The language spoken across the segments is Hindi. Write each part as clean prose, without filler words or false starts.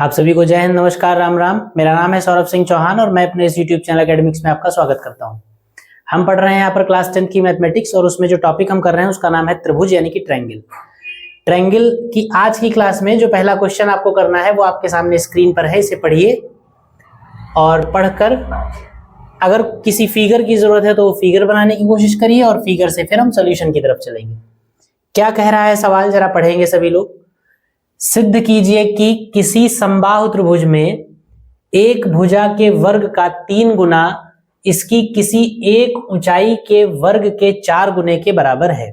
आप सभी को जय हिंद, नमस्कार, राम राम। मेरा नाम है सौरभ सिंह चौहान और मैं अपने इस YouTube चैनल एकेडमिक्स में आपका स्वागत करता हूं। हम पढ़ रहे हैं यहाँ पर क्लास 10 की मैथमेटिक्स और उसमें जो टॉपिक हम कर रहे हैं उसका नाम है त्रिभुज यानी कि ट्रायंगल। ट्रायंगल की आज की क्लास में जो पहला क्वेश्चन आपको करना है वो आपके सामने स्क्रीन पर है, इसे पढ़िए और पढ़कर अगर किसी फिगर की जरूरत है तो वो फिगर बनाने की कोशिश करिए और फिगर से फिर हम सोल्यूशन की तरफ चलेंगे। क्या कह रहा है सवाल, जरा पढ़ेंगे सभी लोग। सिद्ध कीजिए कि किसी समबाहु त्रिभुज में एक भुजा के वर्ग का 3 गुना इसकी किसी एक ऊंचाई के वर्ग के 4 गुने के बराबर है।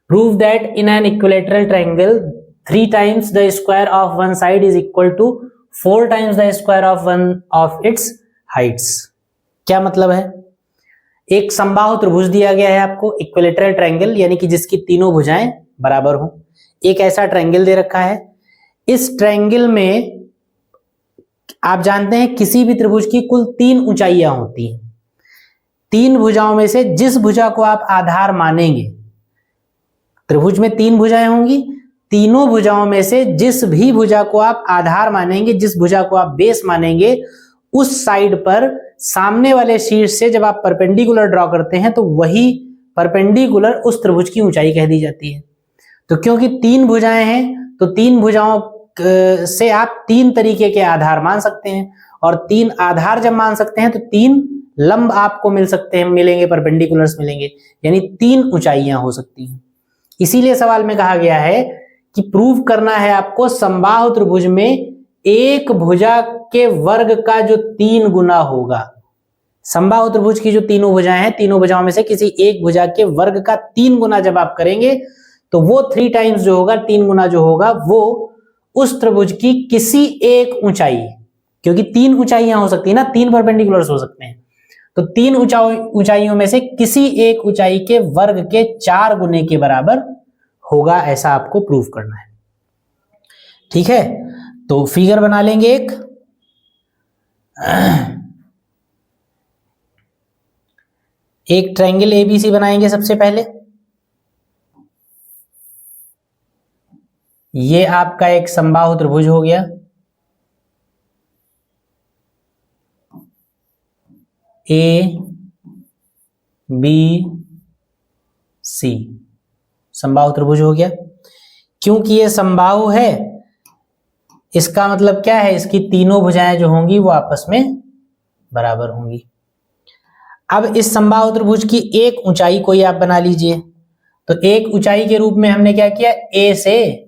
Prove that in an equilateral triangle 3 times the square of one side is equal to 4 times the square of one of its heights। क्या मतलब है? एक समबाहु त्रिभुज दिया गया है आपको, इक्विलैटरल ट्रायंगल यानी कि जिसकी तीनों भुजाएं बराबर हों। एक ऐसा ट्रायंगल दे रखा है। इस ट्रायंगल में आप जानते हैं किसी भी त्रिभुज की कुल 3 ऊंचाइयां होती हैं। 3 भुजाओं में से जिस भुजा को आप आधार मानेंगे, त्रिभुज में 3 भुजाएं होंगी, तीनों भुजाओं में से जिस भी भुजा को आप आधार मानेंगे, जिस भुजा को आप बेस मानेंगे, उस साइड पर सामने वाले शीर्ष से जब आप परपेंडिकुलर ड्रॉ करते हैं तो वही परपेंडिकुलर उस त्रिभुज की ऊंचाई कह दी जाती है। तो क्योंकि 3 भुजाएं हैं तो 3 भुजाओं से आप 3 तरीके के आधार मान सकते हैं और 3 आधार जब मान सकते हैं तो 3 लंब आपको मिल सकते हैं, मिलेंगे, परपेंडिकुलर्स मिलेंगे, यानी 3 ऊंचाइयां हो सकती हैं। इसीलिए सवाल में कहा गया है कि प्रूव करना है आपको समबाहु त्रिभुज में एक भुजा के वर्ग का जो 3 गुना होगा। समबाहु त्रिभुज की जो तीनों भुजाएं हैं, तीनों भुजाओं में से किसी एक भुजा के वर्ग का 3 गुना जब आप करेंगे तो वो 3 टाइम्स जो होगा, 3 गुना जो होगा, वो उस त्रिभुज की किसी एक ऊंचाई, क्योंकि 3 ऊंचाइयां हो सकती है ना, 3 परपेंडिकुलर्स हो सकते हैं, तो 3 ऊंचाइयों में से किसी एक ऊंचाई के वर्ग के 4 गुने के बराबर होगा, ऐसा आपको प्रूव करना है। ठीक है, तो फिगर बना लेंगे एक ट्रायंगल एबीसी बनाएंगे सबसे पहले। ये आपका एक समबाहु त्रिभुज हो गया। ए बी सी समबाहु त्रिभुज हो गया। क्योंकि ये समबाहु है, इसका मतलब क्या है, इसकी तीनों भुजाएं जो होंगी वो आपस में बराबर होंगी। अब इस समबाहु त्रिभुज की एक ऊंचाई कोई आप बना लीजिए। तो एक ऊंचाई के रूप में हमने क्या किया, ए से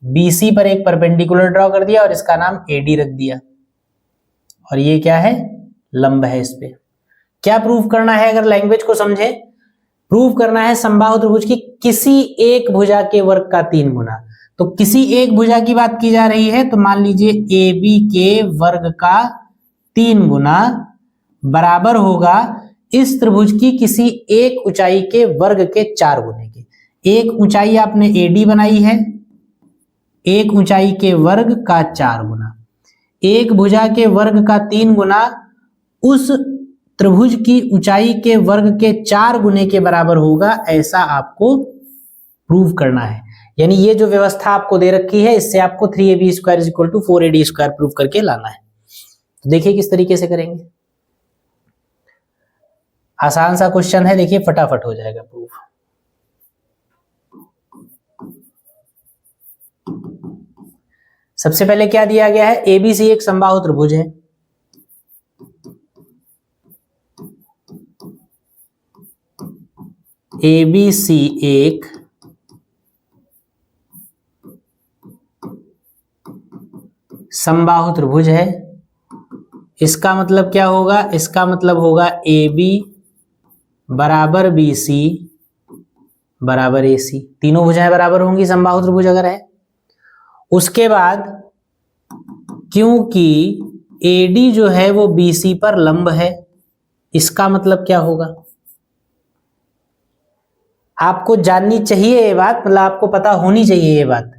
BC पर एक परपेंडिकुलर ड्रॉ कर दिया और इसका नाम AD रख दिया, और ये क्या है, लंब है। इस पे क्या प्रूव करना है, अगर लैंग्वेज को समझे, प्रूव करना है समबाहु त्रिभुज की किसी एक भुजा के वर्ग का 3 गुना। तो किसी एक भुजा की बात की जा रही है, तो मान लीजिए AB के वर्ग का 3 गुना बराबर होगा इस त्रिभुज की किसी एक ऊंचाई के वर्ग के 4 गुने के। एक ऊंचाई आपने AD बनाई है, एक ऊंचाई के वर्ग का 4 गुना, एक भुजा के वर्ग का 3 गुना उस त्रिभुज की ऊंचाई के वर्ग के 4 गुने के बराबर होगा, ऐसा आपको प्रूव करना है। यानी ये जो व्यवस्था आपको दे रखी है, इससे आपको 3ab² = 4ad² प्रूव करके लाना है। तो देखिए किस तरीके से करेंगे। आसान सा क्वेश्चन है, देखिए फटाफट हो जाएगा प्रूफ। सबसे पहले क्या दिया गया है, ABC एक समबाहु त्रिभुज है। ABC एक समबाहु त्रिभुज है। इसका मतलब क्या होगा, इसका मतलब होगा AB बराबर BC बराबर AC। तीनों भुजाएं बराबर होंगी समबाहु त्रिभुज अगर है। उसके बाद क्योंकि AD जो है वो BC पर लंब है, इसका मतलब क्या होगा, आपको जाननी चाहिए ये बात, मतलब आपको पता होनी चाहिए ये बात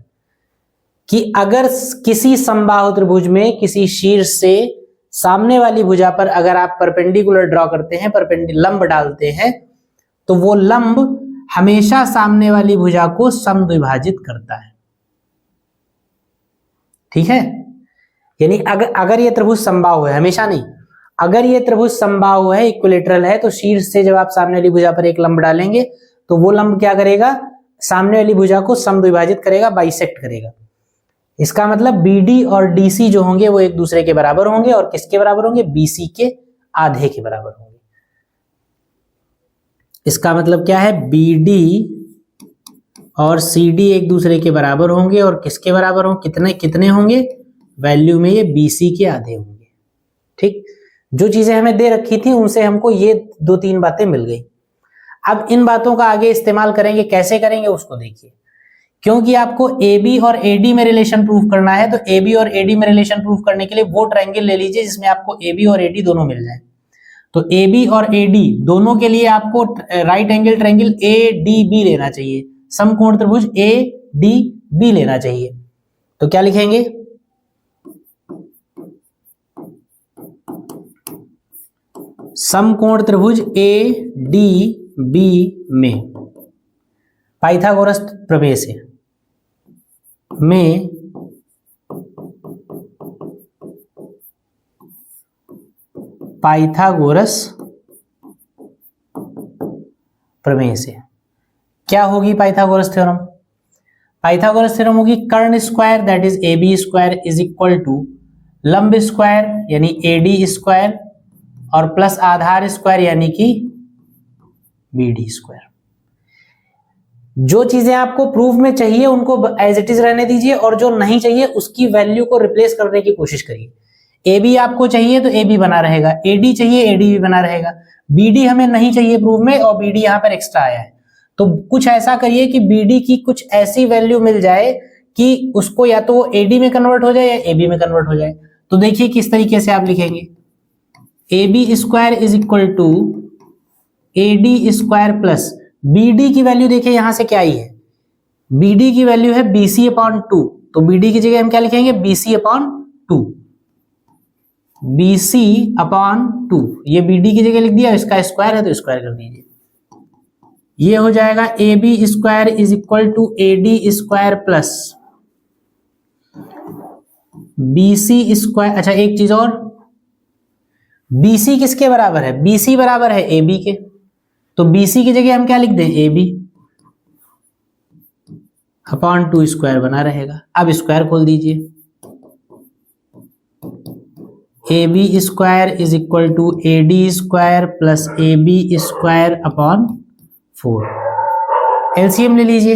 कि अगर किसी समबाहु त्रिभुज में किसी शीर्ष से सामने वाली भुजा पर अगर आप परपेंडिकुलर ड्रॉ करते हैं, लंब डालते हैं, तो वो लंब हमेशा सामने वाली भुजा को समद्विभाजित करता है। ठीक है, यानी अगर ये त्रिभुज समबाहु है, हमेशा नहीं, अगर ये त्रिभुज समबाहु है, इक्विलेटरल है, तो शीर्ष से जब आप सामने वाली भुजा पर एक लंब डालेंगे तो वो लंब क्या करेगा, सामने वाली भुजा को समद्विभाजित करेगा, बाइसेक्ट करेगा। इसका मतलब BD और DC जो होंगे वो एक दूसरे के बराबर होंगे, और किसके बराबर होंगे, BC के आधे के बराबर होंगे। इसका मतलब क्या है, BD और CD एक दूसरे के बराबर होंगे, और किसके बराबर होंगे, कितने कितने होंगे, वैल्यू में ये BC के आधे होंगे। ठीक, जो चीजें हमें दे रखी थी उनसे हमको ये 2-3 बातें मिल गई। अब इन बातों का आगे इस्तेमाल करेंगे, कैसे करेंगे उसको देखिए। क्योंकि आपको AB और AD में रिलेशन प्रूफ करना है, तो AB और AD में रिलेशन प्रूफ करने के लिए वो ट्रायंगल ले लीजिए जिसमें आपको AB और AD दोनों मिल जाए। तो AB और AD दोनों के लिए आपको राइट एंगल ट्रायंगल ADB लेना चाहिए, समकोण त्रिभुज ADB लेना चाहिए। तो क्या लिखेंगे, समकोण त्रिभुज ADB में पाइथागोरस प्रमेय से पाइथागोरस प्रमेय से क्या होगी पाइथागोरस थ्योरम, पाइथागोरस थ्योरम होगी कर्ण square that is AB square is equal to लंब स्क्वायर यानी AD स्क्वायर और प्लस आधार स्क्वायर यानी कि BD स्क्वायर। जो चीजें आपको प्रूफ में चाहिए उनको एज इट इज रहने दीजिए, और जो नहीं चाहिए उसकी वैल्यू को रिप्लेस करने की कोशिश करिए। AB आपको चाहिए तो AB बना रहेगा, AD चाहिए AD भी बना रहेगा, BD हमें नहीं चाहिए प्रूफ में और BD यहां पर एक्स्ट्रा आया है। तो कुछ ऐसा करिए कि BD की कुछ ऐसी वैल्यू मिल जाए कि उसको या तो AD में कन्वर्ट हो जाए या AB में कन्वर्ट हो जाए। तो देखिए किस तरीके से आप लिखेंगे, AB square is equal to AD square plus BD की वैल्यू देखिए यहां से क्या आई है, BD की वैल्यू है BC/2, तो BD की जगह हम क्या लिखेंगे, BC/2, BC/2, ये BD की जगह लिख दिया, इसका स्क्वायर है तो स्क्वायर कर दीजिए। ये हो जाएगा AB square is equal to AD square plus BC square. अच्छा एक चीज और, BC किसके बराबर है, BC बराबर है AB के, तो BC की जगह हम क्या लिख दें, AB/2 स्क्वायर बना रहेगा। अब स्क्वायर खोल दीजिए, AB square is equal to AD square plus AB square. LCM ले लीजिए,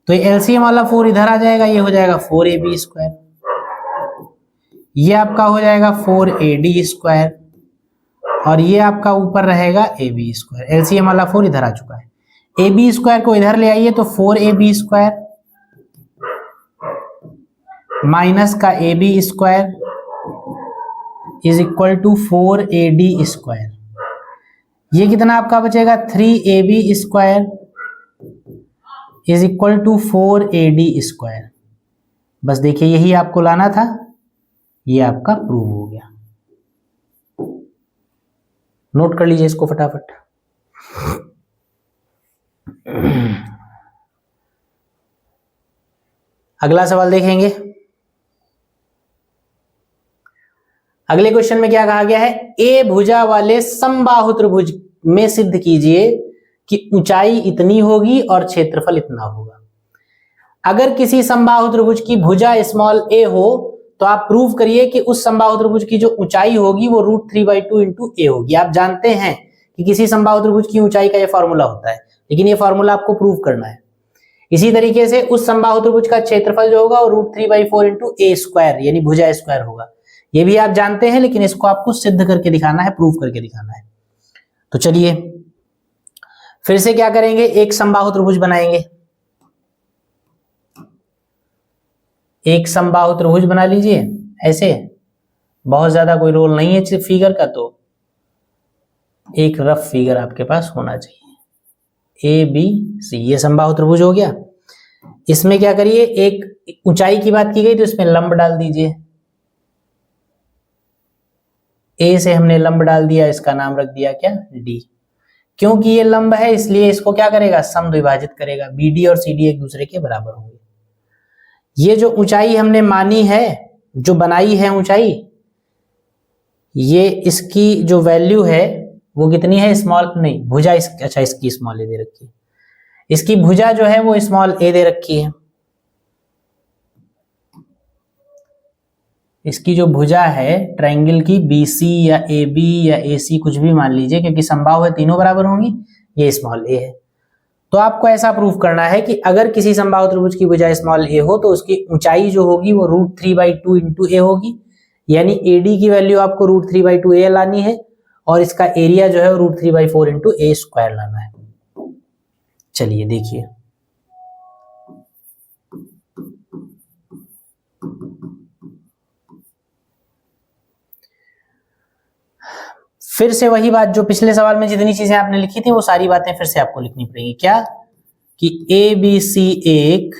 तो एलसीएम वाला 4 इधर आ जाएगा, ये हो जाएगा 4AB स्क्वायर, ये आपका हो जाएगा 4AD स्क्वायर, और ये आपका ऊपर रहेगा AB स्क्वायर। एलसीएम वाला 4 इधर आ चुका है, AB स्क्वायर को इधर ले आइए तो 4AB स्क्वायर माइनस का AB square is equal to 4AD square. ये कितना आपका बचेगा, 3AB square is equal to 4AD square. बस देखिए यही आपको लाना था, ये आपका प्रूव हो गया। नोट कर लीजिए इसको फटाफट। अगला सवाल देखेंगे। अगले क्वेश्चन में क्या कहा गया है, ए भुजा वाले समबाहु त्रिभुज में सिद्ध कीजिए कि ऊंचाई इतनी होगी और क्षेत्रफल इतना होगा। अगर किसी समबाहु त्रिभुज की भुजा स्मॉल a हो तो आप प्रूव करिए कि उस समबाहु त्रिभुज की जो ऊंचाई होगी वो √3/2 इंटू a होगी। आप जानते हैं कि किसी समबाहु त्रिभुज की ऊंचाई का ये फॉर्मूला होता है, लेकिन ये फॉर्मूला आपको प्रूव करना है। इसी तरीके से उस समबाहु त्रिभुज का क्षेत्रफल जो होगा वो √3/4 इंटू a स्क्वायर यानी भुजा स्क्वायर होगा। ये भी आप जानते हैं, लेकिन इसको आपको सिद्ध करके दिखाना है, प्रूव करके दिखाना है। तो चलिए फिर से क्या करेंगे, एक समबाहु त्रिभुज बनाएंगे। एक समबाहु त्रिभुज बना लीजिए ऐसे, बहुत ज्यादा कोई रोल नहीं है फिगर का, तो एक रफ फिगर आपके पास होना चाहिए। ABC ये समबाहु त्रिभुज हो गया। इसमें क्या करिए, एक ऊंचाई की बात की गई तो इसमें लंब डाल दीजिए। A से हमने लंब डाल दिया, इसका नाम रख दिया क्या, D। क्योंकि ये लंब है इसलिए इसको क्या करेगा, समद्विभाजित करेगा। BD और CD एक दूसरे के बराबर होंगे। ये जो ऊंचाई हमने मानी है, जो बनाई है ऊंचाई, ये इसकी जो वैल्यू है वो कितनी है, स्मॉल नहीं भुजा अच्छा इसकी स्मॉल ए दे रखी है, इसकी भुजा जो है वो स्मॉल ए दे रखी है। इसकी जो भुजा है ट्रायंगल की BC या AB या AC कुछ भी मान लीजिए, क्योंकि संभाव है तीनों बराबर होंगी, ये स्मॉल ए है। तो आपको ऐसा प्रूफ करना है कि अगर किसी समबाहु त्रिभुज की भुजा स्मॉल ए हो तो उसकी ऊंचाई जो होगी वो √3/2 इंटू ए होगी, यानी AD की वैल्यू आपको √3/2 ए लानी है और इसका एरिया जो है √3/4 इंटू ए स्क्वायर लाना है। चलिए देखिए, फिर से वही बात जो पिछले सवाल में जितनी चीजें आपने लिखी थी वो सारी बातें फिर से आपको लिखनी पड़ेगी। क्या कि ABC एक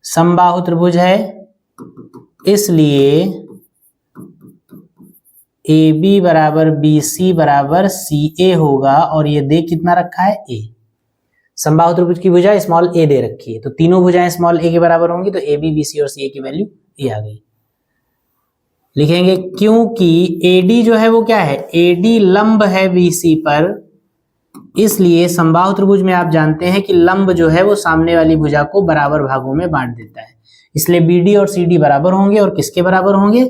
समबाहु त्रिभुज है, इसलिए AB बराबर BC बराबर CA होगा, और ये दे कितना रखा है A। समबाहु त्रिभुज की भुजा स्मॉल ए दे रखी है, तो तीनों भुजाएं स्मॉल ए के बराबर होंगी, तो AB BC और CA की वैल्यू ए आ गई। लिखेंगे क्योंकि AD जो है वो क्या है, AD लंब है BC पर, इसलिए समबाहु त्रिभुज में आप जानते हैं कि लंब जो है वो सामने वाली भुजा को बराबर भागों में बांट देता है, इसलिए BD और CD बराबर होंगे, और किसके बराबर होंगे,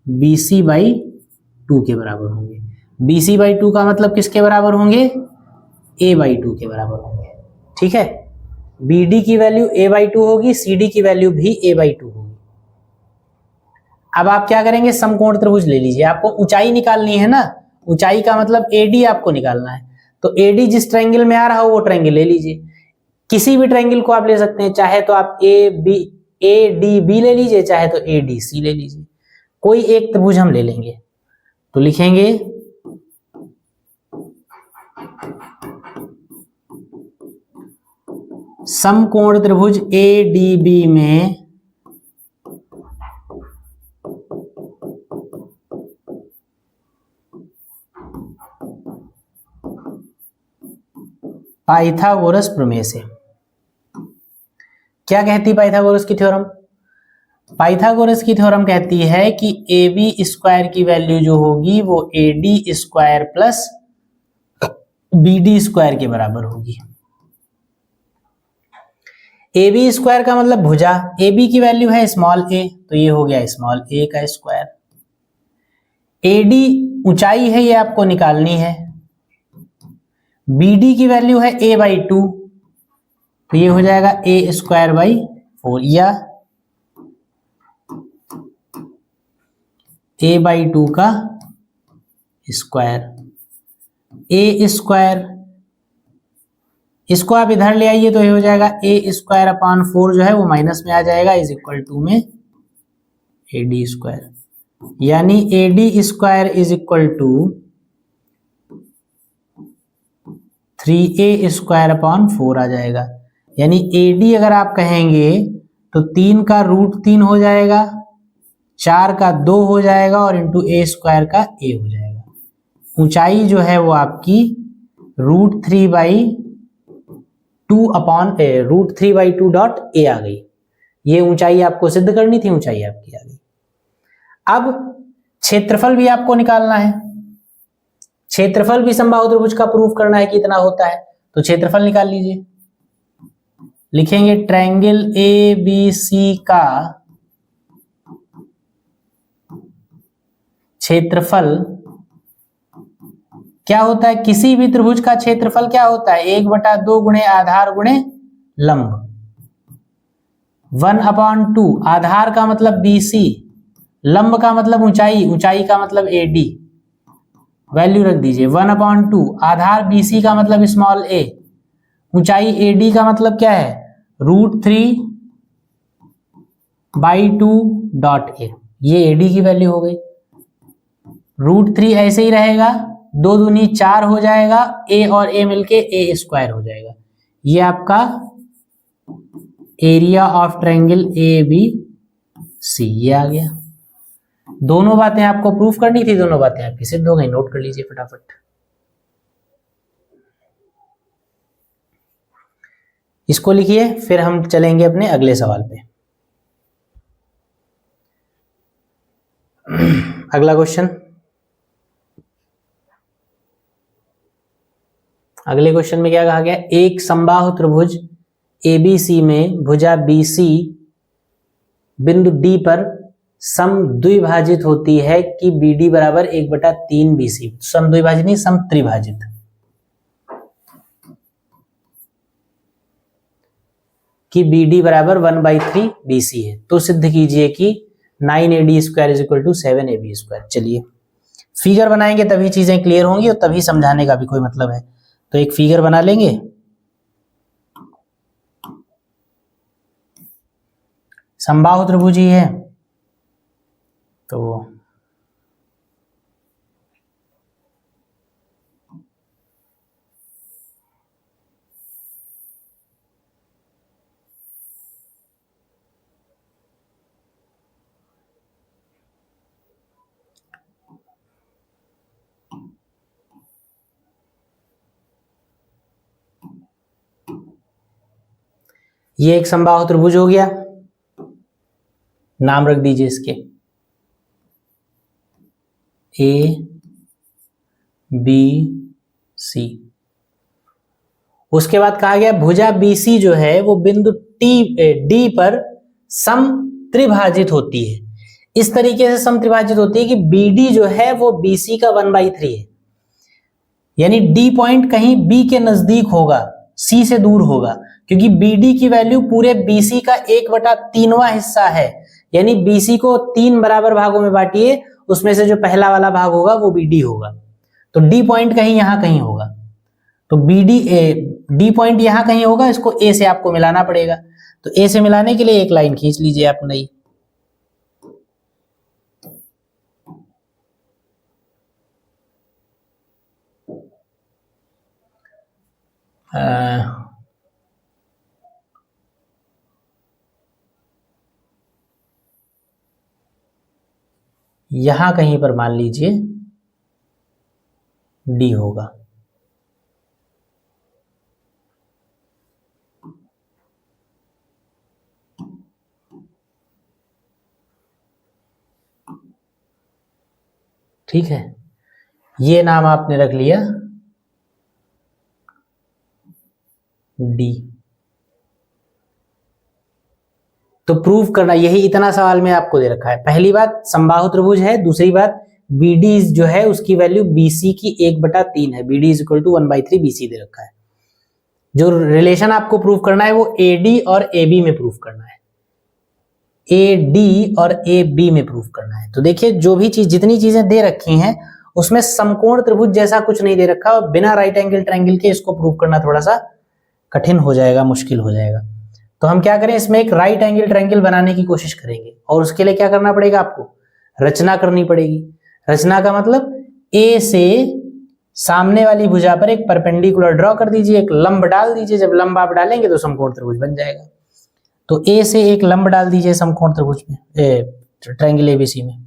BC/2 के बराबर होंगे। BC/2 का मतलब किसके बराबर होंगे, A/2 के बराबर होंगे। ठीक है, BD की वैल्यू A/2 होगी, CD की वैल्यू भी A/2 होगी। अब आप क्या करेंगे, समकोण त्रिभुज ले लीजिए, आपको ऊंचाई निकालनी है ना, ऊंचाई का मतलब AD आपको निकालना है, तो AD जिस ट्रायंगल में आ रहा हो वो ट्रायंगल ले लीजिए। किसी भी ट्रायंगल को आप ले सकते हैं, चाहे तो आप ADB ले लीजिए, चाहे तो ADC ले लीजिए, कोई एक त्रिभुज हम ले लेंगे। तो लिखेंगे समकोण त्रिभुज ADB में पाइथागोरस प्रमेय से। क्या कहती पाइथागोरस की थ्योरम, पाइथागोरस की थ्योरम कहती है कि AB स्क्वायर की वैल्यू जो होगी वो AD square plus BD square के बराबर होगी। AB स्क्वायर का मतलब भुजा, AB की वैल्यू है स्मॉल a, तो ये हो गया स्मॉल a का स्क्वायर। AD ऊंचाई है, ये आपको निकालनी है। BD की वैल्यू है A/2, तो ये हो जाएगा A²/4 या A/2 का स्क्वायर। A स्क्वायर, इसको आप इधर ले आइए तो ये हो जाएगा A²/4 जो है वो माइनस में आ जाएगा, इज इक्वल टू में AD स्क्वायर, यानी AD square is equal to 3A² आ जाएगा। यानी AD अगर आप कहेंगे तो 3 का √3 हो जाएगा, 4 का 2 हो जाएगा और इंटू A² का A हो जाएगा। ऊंचाई जो है वो आपकी √3/2 आ गई। ये ऊंचाई आपको सिद्ध करनी थी, ऊंचाई आपकी आ गई। अब क्षेत्रफल भी आपको निकालना है, क्षेत्रफल भी समबाहु त्रिभुज का प्रूफ करना है कितना होता है, तो क्षेत्रफल निकाल लीजिए। लिखेंगे ट्रायंगल ABC का क्षेत्रफल क्या होता है, किसी भी त्रिभुज का क्षेत्रफल क्या होता है, 1/2 गुणे आधार गुणे लंब, 1/2। आधार का मतलब BC, लंब का मतलब ऊंचाई, ऊंचाई का मतलब AD, वैल्यू रख दीजिए 1/2। आधार BC का मतलब स्मॉल a, ऊंचाई AD का मतलब क्या है, √3/2 ये AD की वैल्यू हो गई। √3 ऐसे ही रहेगा, 2 दूनी 4 हो जाएगा, A और A मिलके A² हो जाएगा। ये आपका एरिया ऑफ ट्रायंगल ABC ये आ गया। दोनों बातें आपको प्रूफ करनी थी, दोनों बातें आपकी सिद्ध हो गई, नोट कर लीजिए फटाफट। इसको लिखिए, फिर हम चलेंगे अपने अगले सवाल पे। अगला क्वेश्चन, अगले क्वेश्चन में क्या कहा गया, एक समबाहु त्रिभुज ABC में भुजा BC बिंदु D पर सम द्विभाजित होती है कि BD बराबर 1/3 BC। सम द्विभाजित नहीं, सम त्रिभाजित, कि BD बराबर 1/3 BC है। तो सिद्ध कीजिए कि 9AD square is equal to 7AB square. चलिए फिगर बनाएंगे तभी चीजें क्लियर होंगी और तभी समझाने का भी कोई मतलब है। तो एक फिगर बना लेंगे। समबाहु त्रिभुज ही है, तो ये एक समबाहु त्रिभुज हो गया, नाम रख दीजिए इसके ABC। उसके बाद कहा गया भुजा BC जो है वो बिंदु D पर सम त्रिभाजित होती है। इस तरीके से सम त्रिभाजित होती है कि BD जो है वो BC का 1/3 है, यानी D पॉइंट कहीं B के नजदीक होगा, C से दूर होगा, क्योंकि BD की वैल्यू पूरे BC का 1/3वां हिस्सा है। यानी BC को 3 बराबर भागों में बांटिए, उसमें से जो पहला वाला भाग होगा वो BD होगा। तो D पॉइंट कहीं यहां कहीं होगा, तो D पॉइंट यहां कहीं होगा, इसको A से आपको मिलाना पड़ेगा। तो A से मिलाने के लिए एक लाइन खींच लीजिए आप नई। यहां कहीं पर मान लीजिए D होगा। ठीक है, ये नाम आपने रख लिया D। तो प्रूव करना, यही इतना सवाल में आपको दे रखा है। पहली बात समबाहु त्रिभुज है, दूसरी बात BD जो है उसकी वैल्यू BC की 1/3 है, BD is equal to 1/3 BC दे रखा है। जो रिलेशन आपको प्रूव करना है वो AD और AB में प्रूव करना है, AD और AB में प्रूव करना है। तो देखिए जो भी चीज, जितनी चीजें दे रखी हैं उसमें समकोण त्रिभुज जैसा कुछ नहीं दे रखा, और बिना राइट एंगल ट्रायंगल के इसको प्रूव करना थोड़ा सा कठिन हो जाएगा, मुश्किल हो जाएगा। तो हम क्या करें, इसमें एक राइट एंगल ट्रायंगल बनाने की कोशिश करेंगे, और उसके लिए क्या करना पड़ेगा, आपको रचना करनी पड़ेगी। रचना का मतलब A से सामने वाली भुजा पर एक परपेंडिकुलर ड्रॉ कर दीजिए, एक लंब डाल दीजिए। जब लंब आप डालेंगे तो समकोण त्रिभुज बन जाएगा। तो A से एक लंब डाल दीजिए समकोण त्रिभुज में, ट्रायंगल ABC में।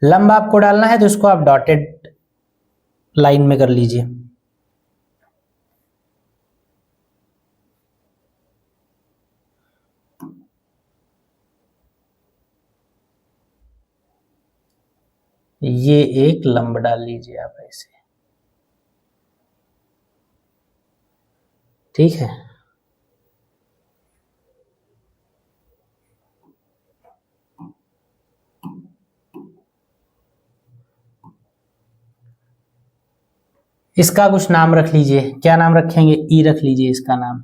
लंब आपको डालना है तो इसको आप डॉटेड लाइन में कर लीजिए। ये एक लंब डाल लीजिए आप ऐसे, ठीक है। इसका कुछ नाम रख लीजिए, क्या नाम रखेंगे, E रख लीजिए इसका नाम।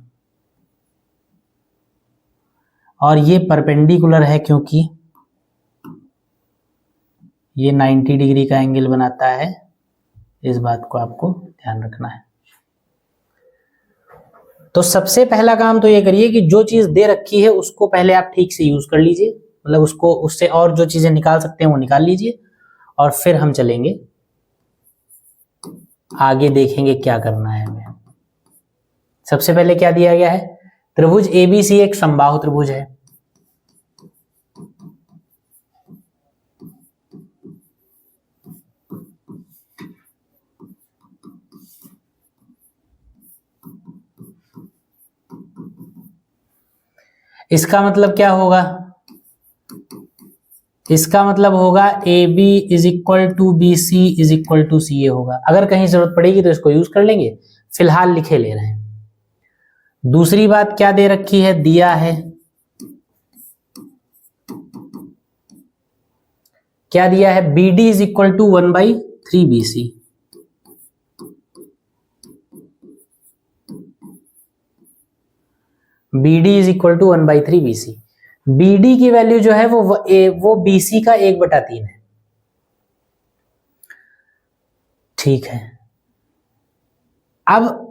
और ये परपेंडिकुलर है क्योंकि ये 90 डिग्री का एंगल बनाता है, इस बात को आपको ध्यान रखना है। तो सबसे पहला काम तो ये करिए कि जो चीज दे रखी है उसको पहले आप ठीक से यूज कर लीजिए, मतलब उसको, उससे और जो चीजें निकाल सकते हैं वो निकाल लीजिए, और फिर हम चलेंगे आगे, देखेंगे क्या करना है हमें। सबसे पहले क्या दिया गया है, त्रिभुज ABC एक समबाहु त्रिभुज है। इसका मतलब क्या होगा, इसका मतलब होगा A B is equal to B C is equal to C A होगा। अगर कहीं जरूरत पड़ेगी तो इसको यूज कर लेंगे, फिलहाल लिखे ले रहे हैं। दूसरी बात क्या दे रखी है, दिया है, क्या दिया है, B D is equal to 1/3 B C. B D is equal to 1/3 B C. B D की वैल्यू जो है वो बी सी का 1/3 है। ठीक है, अब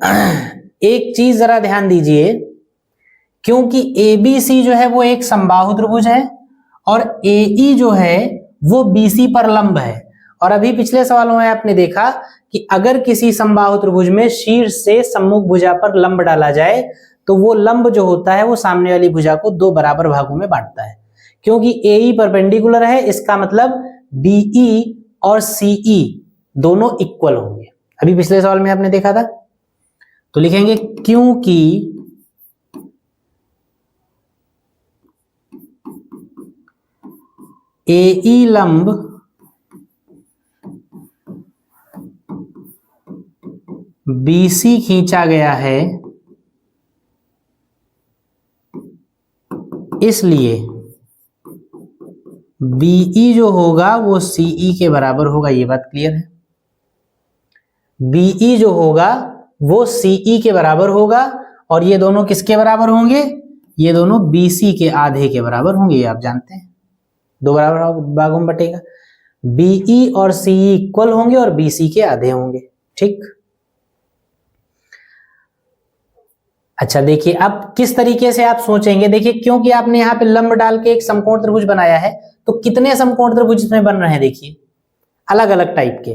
एक चीज जरा ध्यान दीजिए, क्योंकि ए बी सी जो है वो एक समबाहु त्रिभुज है और ए ई जो है वो बी सी पर लंब है। और अभी पिछले सवालों में आपने देखा कि अगर किसी समबाहु त्रिभुज में शीर्ष से सम्मुख भुजा पर लंब डाला जाए तो वो लंब जो होता है वो सामने वाली भुजा को 2 बराबर भागों में बांटता है। क्योंकि ए ई परपेंडिकुलर है, इसका मतलब बी ई और सी ई दोनों इक्वल होंगे। अभी पिछले सवाल में आपने देखा था, तो लिखेंगे क्योंकि ए ई लंब बी सी खींचा गया है, इसलिए बीई जो होगा वो सीई के बराबर होगा। ये बात क्लियर है, बीई जो होगा वो सीई के बराबर होगा और ये दोनों किसके बराबर होंगे, ये दोनों बीसी के आधे के बराबर होंगे। ये आप जानते हैं, 2 बराबर भागों में बटेगा, बीई और सीई इक्वल होंगे और बीसी के आधे होंगे। ठीक, अच्छा देखिए अब किस तरीके से आप सोचेंगे, देखिए क्योंकि आपने यहाँ पे लंब डाल के एक समकोण त्रिभुज बनाया है, तो कितने समकोण त्रिभुज इसमें बन रहे हैं, देखिए अलग अलग टाइप के।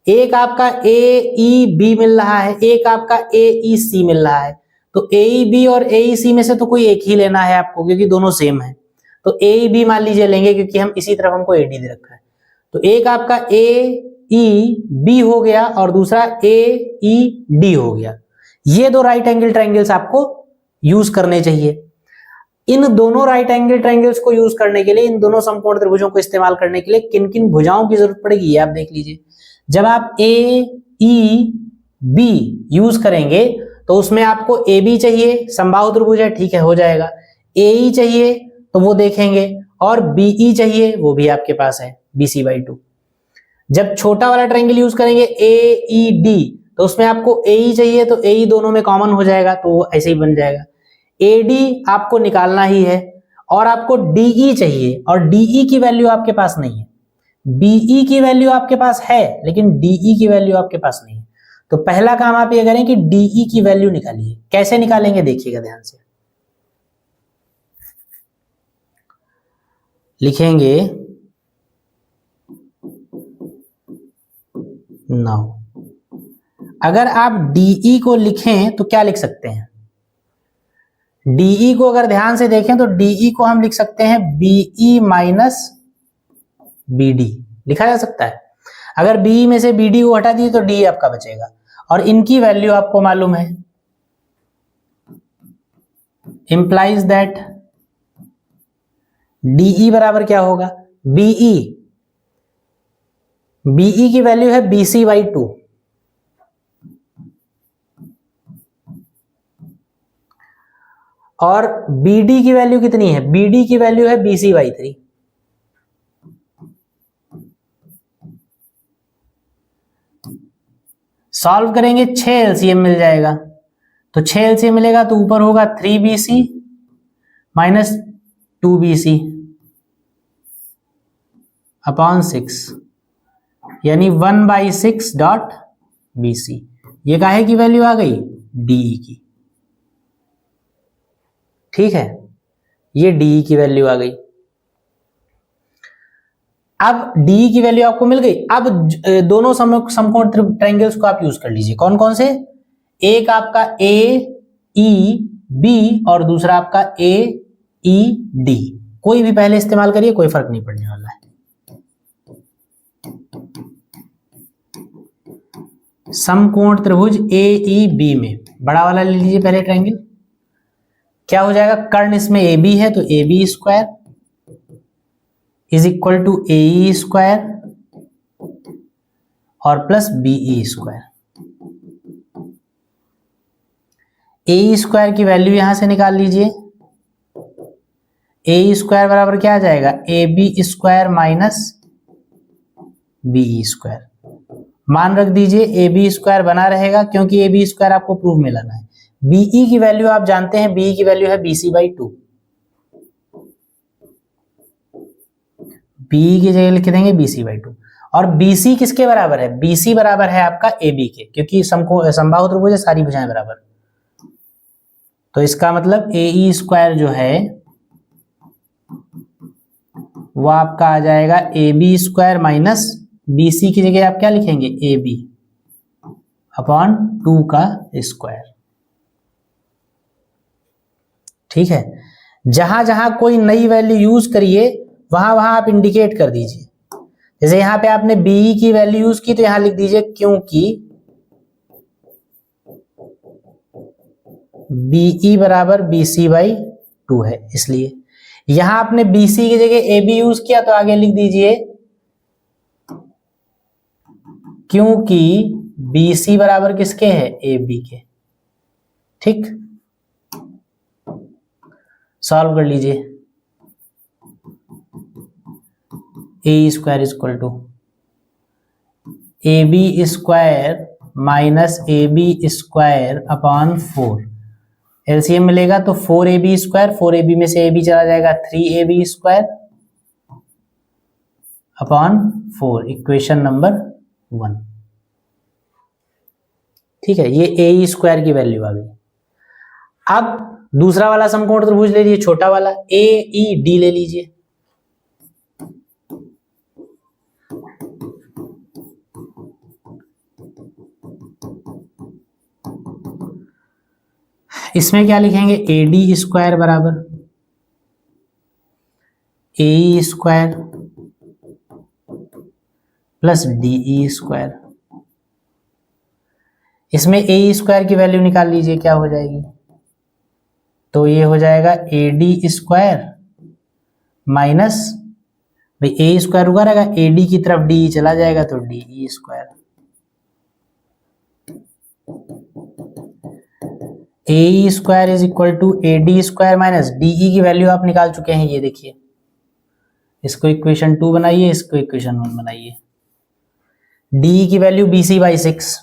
एक आपका ए ई बी मिल रहा है, एक आपका ए ई सी मिल रहा है। तो ए ई बी और ए ई सी में से तो कोई एक ही लेना है आपको, क्योंकि दोनों सेम है। तो ए ई बी मान लीजिए लेंगे, क्योंकि हम इसी तरफ हमको ए डी दे रखा है। तो एक आपका ए ई बी हो गया और दूसरा ए ई डी हो गया। ये 2 राइट एंगल ट्रायंगल्स आपको यूज करने चाहिए। इन दोनों राइट एंगल ट्रायंगल्स को यूज करने के लिए, इन दोनों समकोण त्रिभुजों को इस्तेमाल करने के लिए किन किन भुजाओं की जरूरत पड़ेगी, ये आप देख लीजिए। जब आप ए ई बी यूज करेंगे तो उसमें आपको ए बी चाहिए, समबाहु त्रिभुज है, ठीक है, हो जाएगा। ए ई चाहिए तो वो देखेंगे, और बी ई चाहिए, वो भी आपके पास है, BC/2। जब छोटा वाला ट्रायंगल यूज करेंगे ए ई डी, तो उसमें आपको ए ई चाहिए, तो ए ई दोनों में कॉमन हो जाएगा, तो ऐसे ही बन जाएगा। ए डी आपको निकालना ही है, और आपको डीई चाहिए, और डीई की वैल्यू आपके पास नहीं है। बीई की वैल्यू आपके पास है, लेकिन डीई की वैल्यू आपके पास नहीं है। तो पहला काम आप ये करें कि डीई की वैल्यू निकालिए। कैसे निकालेंगे देखिएगा ध्यान से, लिखेंगे 9। अगर आप डीई को लिखें तो क्या लिख सकते हैं, डीई को अगर ध्यान से देखें तो डीई को हम लिख सकते हैं बीई माइनस बीडी, लिखा जा सकता है। अगर बीई में से बीडी को हटा दिए तो डी आपका बचेगा, और इनकी वैल्यू आपको मालूम है, इंप्लाइज दैट डीई बराबर क्या होगा, बीई, बीई की वैल्यू है BC/2, और BD की वैल्यू कितनी है, BD की वैल्यू है BC/3। सॉल्व करेंगे 6 LCM मिल जाएगा, तो 6 LCM मिलेगा तो ऊपर होगा 3BC माइनस 2BC अपॉन 6, यानी 1/6.BC। ये काहे की वैल्यू आ गई, DE की। ठीक है, ये DE की वैल्यू आ गई। अब DE की वैल्यू आपको मिल गई। अब दोनों समकोण ट्रायंगल्स को आप यूज कर लीजिए। कौन कौन से, एक आपका AEB और दूसरा आपका AED। कोई भी पहले इस्तेमाल करिए, कोई फर्क नहीं पड़ने वाला है। समकोण त्रिभुज AEB में बड़ा वाला ले लीजिए पहले ट्रायंगल, क्या हो जाएगा, कर्ण इसमें ए बी है तो A B square is equal to A E square और plus B E square. A square की वैल्यू यहां से निकाल लीजिए, ए स्क्वायर बराबर क्या आ जाएगा, A B square minus B square. मान रख दीजिए ए बी स्क्वायर बना रहेगा क्योंकि ए बी स्क्वायर आपको प्रूफ में लाना है। बीई की वैल्यू आप जानते हैं, बीई की वैल्यू है बीसी बाई 2। बीई की जगह लिख देंगे बीसी बाई 2 और बीसी किसके बराबर है, बीसी बराबर है आपका ए बी के, क्योंकि समबाहु त्रिभुज है, सारी भुजाएं बराबर। तो इसका मतलब ए ई स्क्वायर जो है वो आपका आ जाएगा A B square minus BC की जगह आप क्या लिखेंगे, ए बी अपॉन 2 का स्क्वायर। ठीक है, जहां जहां कोई नई वैल्यू यूज करिए वहां वहां आप इंडिकेट कर दीजिए। जैसे यहां पे आपने बीई की वैल्यू यूज की तो यहां लिख दीजिए क्योंकि बीई बराबर बीसी बाई 2 है, इसलिए। यहां आपने बीसी की जगह ए बी यूज किया तो आगे लिख दीजिए क्योंकि बीसी बराबर किसके है, ए बी के। ठीक, सॉल्व कर लीजिए। A square is equal to A B square minus A B square upon 4। LCM मिलेगा तो 4ab स्क्वायर, 4ab में से ab चला जाएगा 3ab square upon 4, equation number 1। ठीक है, ये ए स्क्वायर की वैल्यू आ गई। अब दूसरा वाला समकोण त्रिभुज ले लीजिए, छोटा वाला ए ई डी ले लीजिए। इसमें क्या लिखेंगे, ए डी स्क्वायर बराबर ए स्क्वायर प्लस डी स्क्वायर। इसमें ए स्क्वायर की वैल्यू निकाल लीजिए, क्या हो जाएगी, तो ये हो जाएगा ए डी स्क्वायर माइनस, भाई ए स्क्वायर रुका रहेगा, ए डी की तरफ डी चला जाएगा तो D square. A square is equal to A D square minus DE की वैल्यू आप निकाल चुके हैं, ये देखिए। इसको इक्वेशन 2 बनाइए, इसको इक्वेशन 1 बनाइए। डी की वैल्यू बीसी बाई 6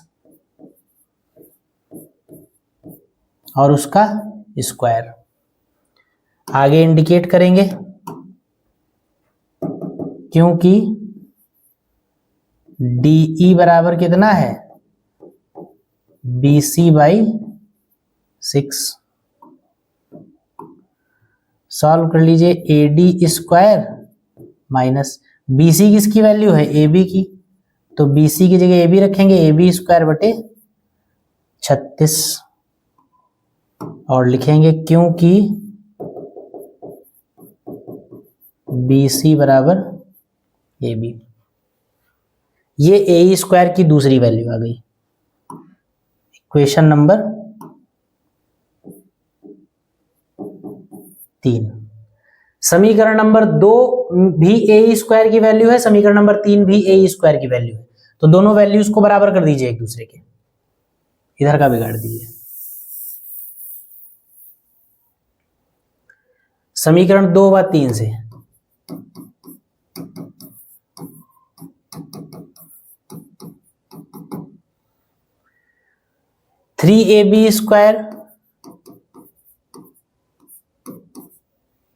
और उसका स्क्वायर। आगे इंडिकेट करेंगे क्योंकि डीई बराबर कितना है, बीसी बाई 6। सॉल्व कर लीजिए, ए डी स्क्वायर माइनस बीसी किसकी वैल्यू है, ए बी की, तो बीसी की जगह ए बी रखेंगे, ए बी स्क्वायर बटे 36 और लिखेंगे क्योंकि बीसी बराबर ए बी। ये ए स्क्वायर की दूसरी वैल्यू आ गई, इक्वेशन नंबर 3। समीकरण नंबर 2 भी ए स्क्वायर की वैल्यू है, समीकरण नंबर 3 भी ए स्क्वायर की वैल्यू है, तो दोनों वैल्यूज को बराबर कर दीजिए एक दूसरे के, इधर का बिगाड़ दीजिए। समीकरण 2 व 3 से 3ab स्क्वायर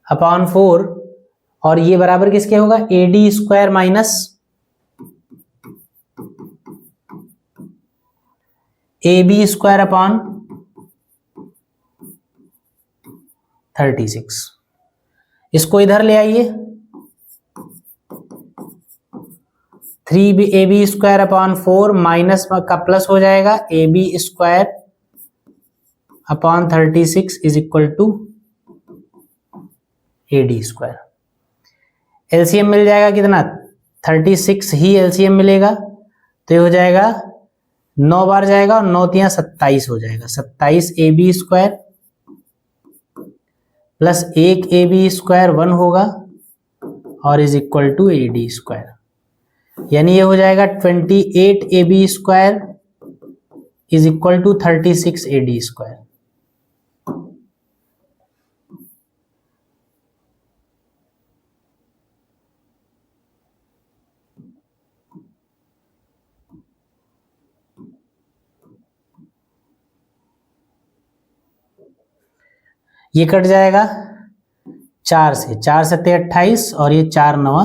अपॉन 4 और ये बराबर किसके होगा, A D square minus A B square upon 36। इसको इधर ले आइए, 3ab स्क्वायर अपॉन 4 माइनस का प्लस हो जाएगा, A B square upon 36 is equal to A D square. LCM मिल जाएगा कितना, 36 ही एलसीएम मिलेगा, तो ये हो जाएगा 9 बार जाएगा और 9 तियां 27 हो जाएगा, 27 ए बी स्क्वायर प्लस 1ab² 1 होगा और इज इक्वल टू AD², यानी ये हो जाएगा 28ab² is equal to 36AD²। ये कट जाएगा 4 से, 4 सत्ते 28 और ये 4 नवा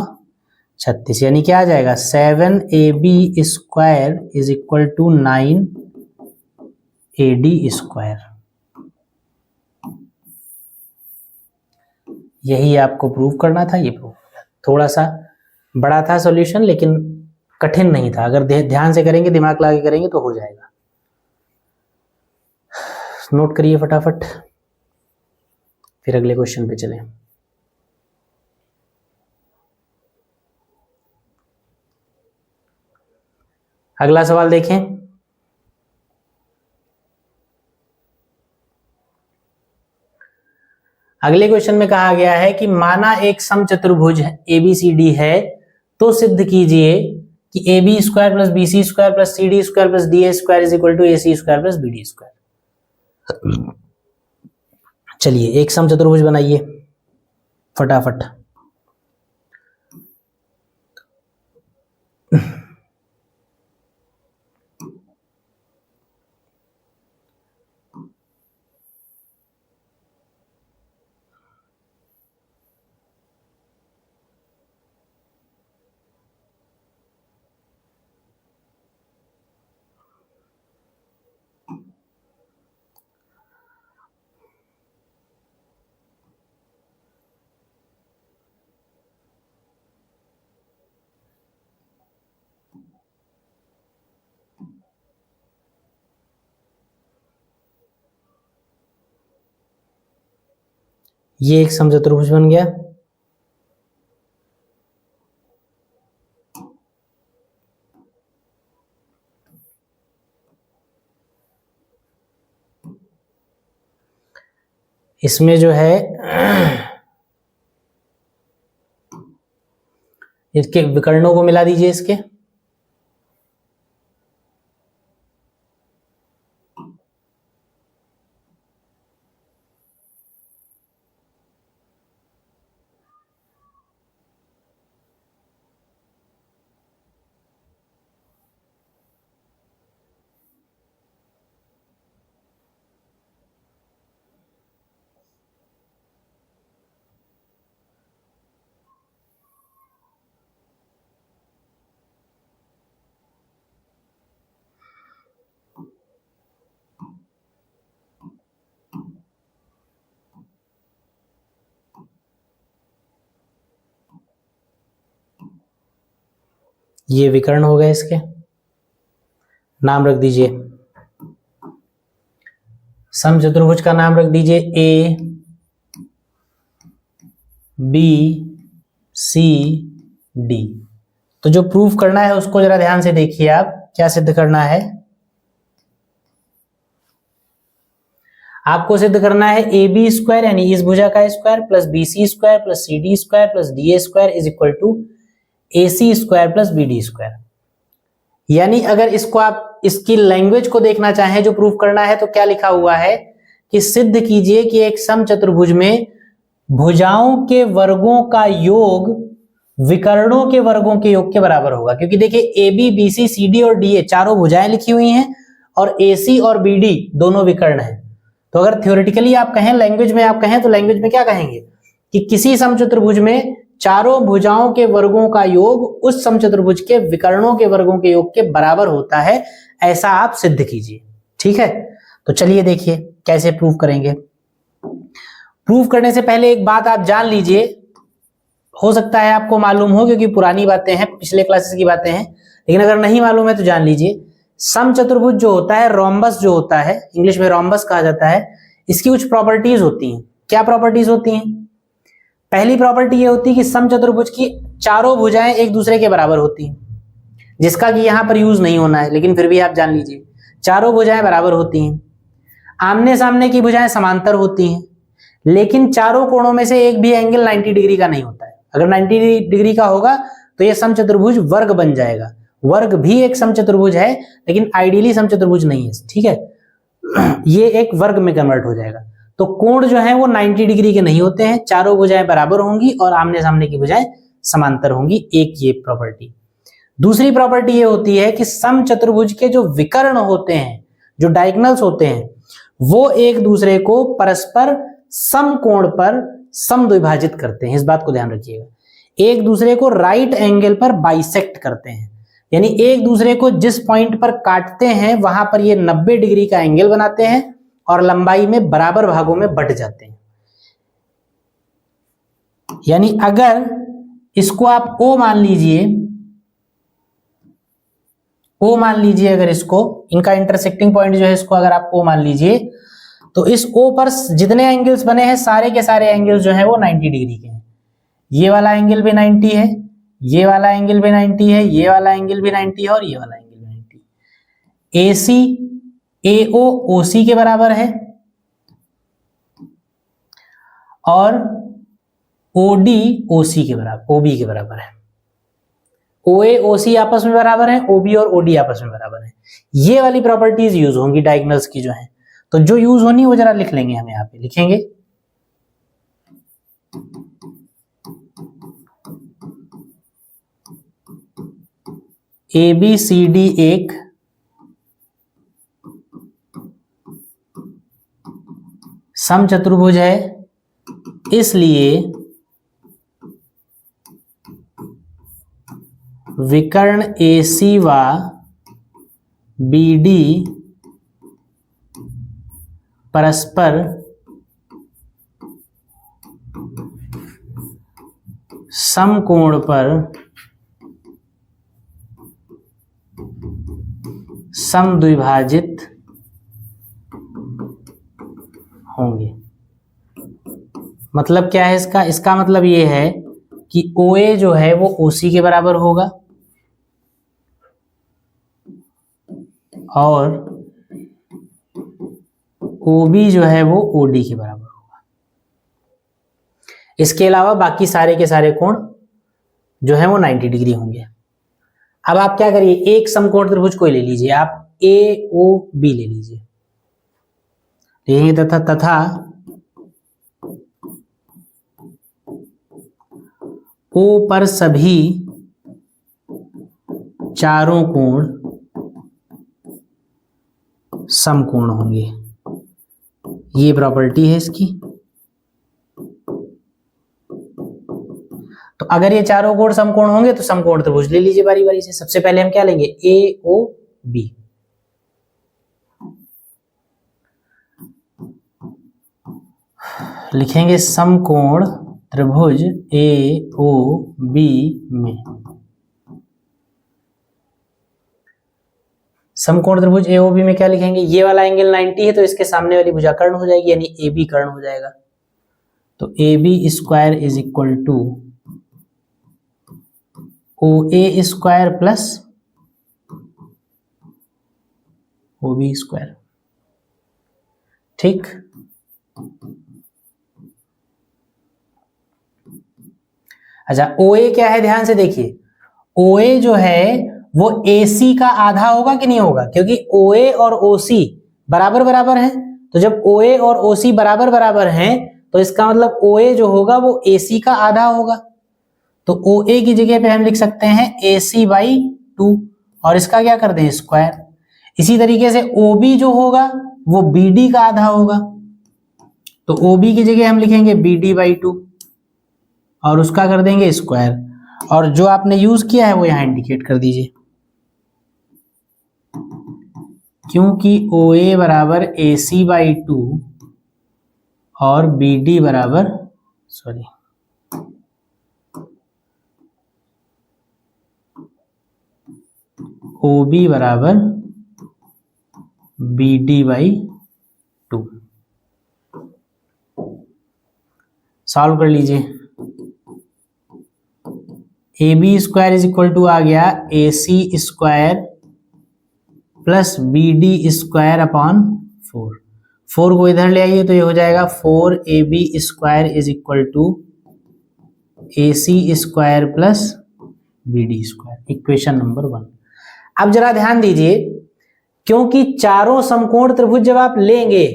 36, यानी क्या आ जाएगा 7ab² is equal to 9AD²। यही आपको प्रूव करना था, ये प्रूव थोड़ा सा बड़ा था सॉल्यूशन, लेकिन कठिन नहीं था। अगर ध्यान से करेंगे, दिमाग लगा के करेंगे तो हो जाएगा। नोट करिए फटाफट, फिर अगले क्वेश्चन पे चलें। अगला सवाल देखें। अगले क्वेश्चन में कहा गया है कि माना एक समचतुर्भुज ABCD है, तो सिद्ध कीजिए कि AB² plus BC² plus CD² plus DA² is equal to AC² plus BD²। चलिए एक समचतुर्भुज बनाइए फटाफट। ये एक समचतुर्भुज बन गया। इसमें जो है इसके विकर्णों को मिला दीजिए इसके। ये विकर्ण हो गए, इसके नाम रख दीजिए। समचतुर्भुज का नाम रख दीजिए A B C D। तो जो प्रूफ करना है उसको जरा ध्यान से देखिए आप, क्या सिद्ध करना है। आपको सिद्ध करना है AB² यानी इस भुजा का square plus BC² plus CD² plus DA² is equal to AC² plus BD²। यानी अगर इसको आप इसकी लैंग्वेज को देखना चाहें, जो प्रूफ करना है, तो क्या लिखा हुआ है कि सिद्ध कीजिए कि एक समचतुर्भुज में भुजाओं के वर्गों का योग विकर्णों के वर्गों के योग के बराबर होगा। क्योंकि देखिए AB BC CD और DA चारों भुजाएं लिखी हुई हैं और AC और BD दोनों विकर्ण हैं। तो अगर थ्योरेटिकली आप कहें, लैंग्वेज में आप कहें, तो लैंग्वेज में क्या कहेंगे कि किसी समचतुर्भुज में चारों भुजाओं के वर्गों का योग उस समचतुर्भुज के विकर्णों के वर्गों के योग के बराबर होता है, ऐसा आप सिद्ध कीजिए। ठीक है, तो चलिए देखिए कैसे प्रूफ करेंगे। प्रूफ करने से पहले एक बात आप जान लीजिए, हो सकता है आपको मालूम हो क्योंकि पुरानी बातें हैं, पिछले क्लासेस की बातें हैं, लेकिन अगर नहीं मालूम है तो जान लीजिए। समचतुर्भुज जो होता है, रोम्बस जो होता है, इंग्लिश में रोम्बस कहा जाता है, इसकी कुछ प्रॉपर्टीज होती हैं। क्या प्रॉपर्टीज होती हैं? पहली प्रॉपर्टी ये होती है कि समचतुर्भुज की चारों भुजाएं एक दूसरे के बराबर होती हैं, जिसका कि यहां पर यूज नहीं होना है, लेकिन फिर भी आप जान लीजिए चारों भुजाएं बराबर होती हैं। आमने सामने की भुजाएं समांतर होती हैं, लेकिन चारों कोणों में से एक भी एंगल 90 डिग्री का नहीं होता है। अगर 90 डिग्री का होगा तो ये समचतुर्भुज वर्ग बन जाएगा। वर्ग भी एक समचतुर्भुज है लेकिन आइडियली समचतुर्भुज नहीं है, ठीक है। ये एक वर्ग में कन्वर्ट हो जाएगा। तो कोण जो है वो 90 डिग्री के नहीं होते हैं, चारों भुजाएं बराबर होंगी और आमने सामने की भुजाएं समांतर होंगी। एक ये प्रॉपर्टी। दूसरी प्रॉपर्टी ये होती है कि समचतुर्भुज के जो विकर्ण होते हैं, जो डायगोनल्स होते हैं, वो एक दूसरे को परस्पर समकोण पर समद्विभाजित करते हैं। इस बात को ध्यान रखिएगा। एक दूसरे को राइट एंगल पर बाइसेक्ट करते हैं, यानी एक दूसरे को जिस पॉइंट पर काटते हैं वहां पर ये 90 डिग्री का एंगल बनाते हैं और लंबाई में बराबर भागों में बंट जाते हैं। यानी अगर इसको आप O मान लीजिए, O मान लीजिए, अगर इसको, इनका इंटरसेक्टिंग पॉइंट जो है इसको अगर आप O मान लीजिए, तो इस O पर जितने एंगल्स बने हैं सारे के सारे एंगल्स जो है वो 90 डिग्री के हैं। ये वाला एंगल भी 90 है, ये वाला एंगल भी 90 है, ये वाला एंगल भी 90 है और ये वाला एंगल भी 90 है। AC AO OC के बराबर है और OD OC के बराबर, OB के बराबर है। OA OC आपस में बराबर है, OB और OD आपस में बराबर है। ये वाली प्रॉपर्टीज यूज होंगी डायगोनल्स की जो है। तो जो यूज होनी वो जरा लिख लेंगे, हम यहाँ पे लिखेंगे। ABCD एक समचतुर्भुज है, इसलिए विकर्ण AC व BD परस्पर समकोण पर समद्विभाजित होंगे। मतलब क्या है इसका? इसका मतलब ये है कि OA जो है वो OC के बराबर होगा और OB जो है वो OD के बराबर होगा। इसके अलावा बाकी सारे के सारे कोण जो है वो 90 डिग्री होंगे। अब आप क्या करिए, एक समकोण त्रिभुज कोई ले लीजिए, आप AOB ले लीजिए, लिखेंगे तथा O पर सभी चारों कोण समकोण होंगे। ये प्रॉपर्टी है इसकी। तो अगर ये चारों कोण समकोण होंगे तो समकोण त्रिभुज ले लीजिए बारी बारी से। सबसे पहले हम क्या लेंगे, AOB। लिखेंगे समकोण त्रिभुज AOB में, समकोण त्रिभुज AOB में क्या लिखेंगे, ये वाला एंगल 90 है तो इसके सामने वाली भुजा कर्ण हो जाएगी, यानी AB कर्ण हो जाएगा। तो AB square is equal to OA square plus OB square. ठीक, अच्छा OA क्या है, ध्यान से देखिए। OA जो है वो AC का आधा होगा कि नहीं होगा, क्योंकि OA और OC बराबर बराबर हैं। तो जब OA और OC बराबर बराबर हैं तो इसका मतलब OA जो होगा वो AC का आधा होगा। तो OA की जगह पे हम लिख सकते हैं AC/2 और इसका क्या कर दें, स्क्वायर। इसी तरीके से OB जो होगा वो BD का आधा होगा, तो OB की जगह हम लिखेंगे BD/2 और उसका कर देंगे स्क्वायर। और जो आपने यूज किया है वो यहां इंडिकेट कर दीजिए, क्योंकि OA बराबर AC/2 और BD बराबर OB बराबर BD/2। सॉल्व कर लीजिए। AB square is equal to आ गया AC square plus BD square upon 4। 4 को इधर ले आइए तो ये हो जाएगा 4ab² is equal to AC² plus BD², equation number 1। अब जरा ध्यान दीजिए, क्योंकि चारों समकोण त्रिभुज जब आप लेंगे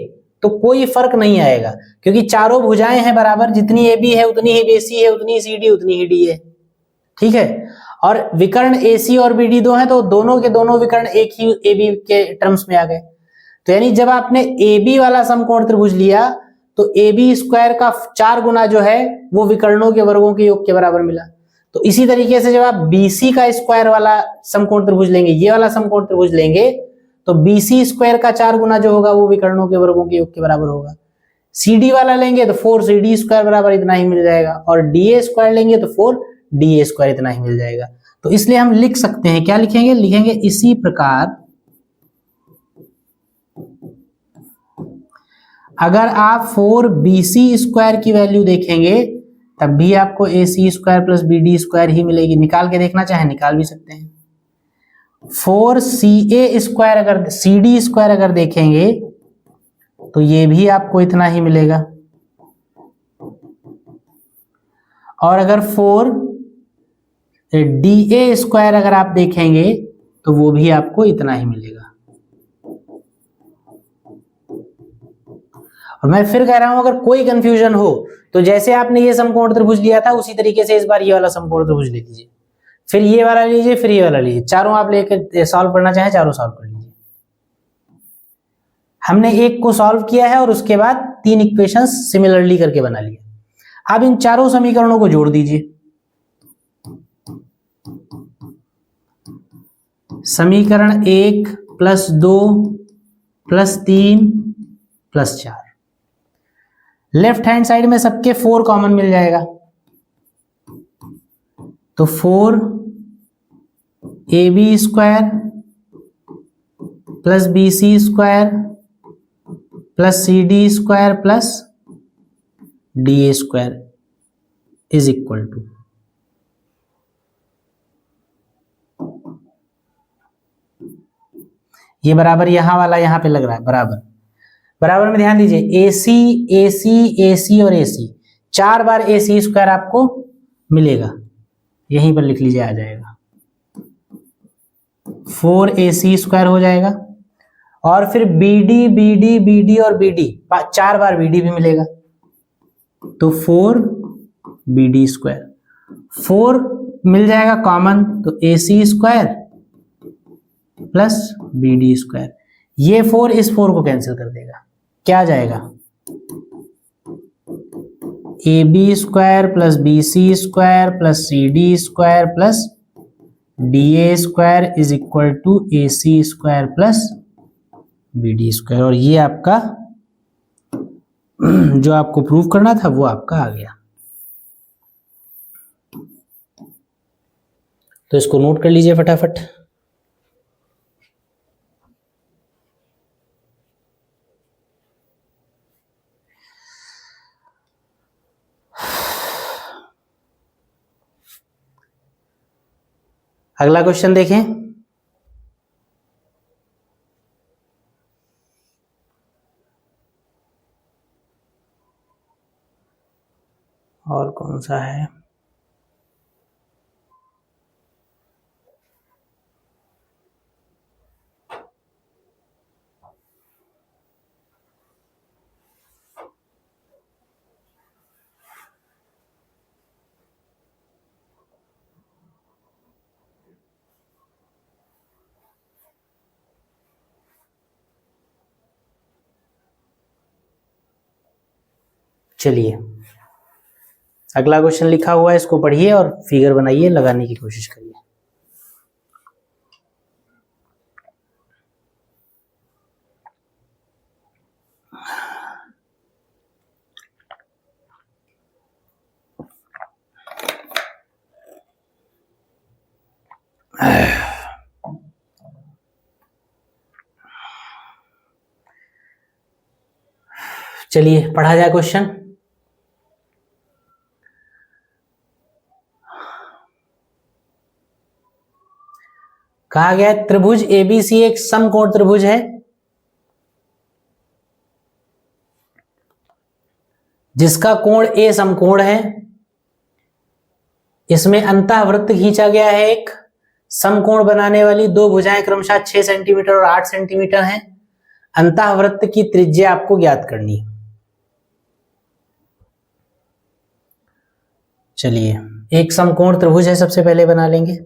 तो कोई फर्क नहीं आएगा, क्योंकि चारों भुजाएं हैं बराबर, जितनी AB है उतनी ही BC है, उतनी ही CD उतनी ही D है, ठीक है। और विकर्ण AC और BD दो हैं तो दोनों के दोनों विकर्ण एक ही AB के टर्म्स में आ गए। तो यानी जब आपने AB वाला समकोण त्रिभुज लिया तो AB² का 4 गुना जो है वो विकर्णों के वर्गों के योग के बराबर मिला। तो इसी तरीके से जब आप BC का स्क्वायर वाला समकोण त्रिभुज लेंगे, ये वाला समकोण त्रिभुज लेंगे, तो BC² का 4 गुना जो होगा वो विकर्णों के वर्गों के योग के बराबर होगा। CD वाला लेंगे तो 4CD² बराबर इतना ही मिल जाएगा, और DA² लेंगे तो 4DA² इतना ही मिल जाएगा। तो इसलिए हम लिख सकते हैं, क्या लिखेंगे, लिखेंगे इसी प्रकार अगर आप 4BC² की वैल्यू देखेंगे तब भी आपको AC² प्लस BD² ही मिलेगी। निकाल के देखना चाहे निकाल भी सकते हैं। 4CA² अगर CD² अगर देखेंगे तो ये भी आपको इतना ही मिलेगा, और अगर 4DA² अगर आप देखेंगे तो वो भी आपको इतना ही मिलेगा। और मैं फिर कह रहा हूं, अगर कोई कंफ्यूजन हो तो जैसे आपने ये समकोण त्रिभुज लिया था उसी तरीके से इस बार ये वाला समकोण त्रिभुज ले लीजिए, फिर ये वाला लीजिए, फिर ये वाला लीजिए, चारों आप लेकर सॉल्व करना चाहें चारों सॉल्व कर लीजिए। हमने एक को सॉल्व किया है और उसके बाद 3 इक्वेशंस सिमिलरली करके बना लिए। अब इन चारों समीकरणों को जोड़ दीजिए। समीकरण 1 plus 2 plus 3 plus 4, left hand side में सबके 4 कॉमन मिल जाएगा, तो 4AB² plus BC² plus CD² plus DA² is equal to, ये बराबर यहां वाला यहां पे लग रहा है बराबर, बराबर में ध्यान दीजिए, AC AC AC और AC 4 बार AC² आपको मिलेगा, यहीं पर लिख लीजिए, आ जाएगा 4AC² हो जाएगा। और फिर BD BD BD और BD 4 बार BD भी मिलेगा, तो 4BD², 4 मिल जाएगा कॉमन, तो AC² प्लस BD², ये 4 इस 4 को कैंसिल कर देगा, क्या आ जाएगा, AB² plus BC² plus CD² plus DA² is equal to AC² plus BD², और ये आपका जो आपको प्रूव करना था वो आपका आ गया। तो इसको नोट कर लीजिए फटाफट। अगला क्वेश्चन देखें। और कौन सा है, चलिए अगला क्वेश्चन लिखा हुआ है, इसको पढ़िए और फिगर बनाइए, लगाने की कोशिश करिए। चलिए पढ़ा जाए क्वेश्चन। कहा गया त्रिभुज ABC एक समकोण त्रिभुज है जिसका कोण ए समकोण है, इसमें अंतःवृत्त खींचा गया है एक, समकोण बनाने वाली दो भुजाएं क्रमशः 6 सेंटीमीटर और 8 सेंटीमीटर हैं। अंतःवृत्त की त्रिज्या आपको ज्ञात करनी है। चलिए एक समकोण त्रिभुज है, सबसे पहले बना लेंगे।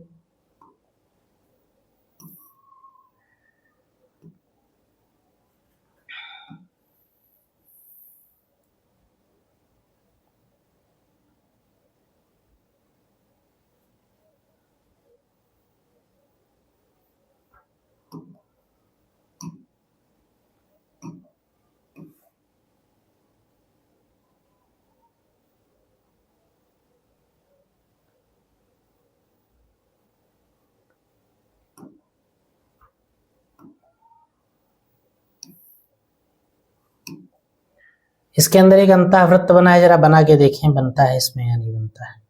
इसके अंदर एक अंतःवृत्त बना है, जरा बना के देखें बनता है इसमें या नहीं बनता है।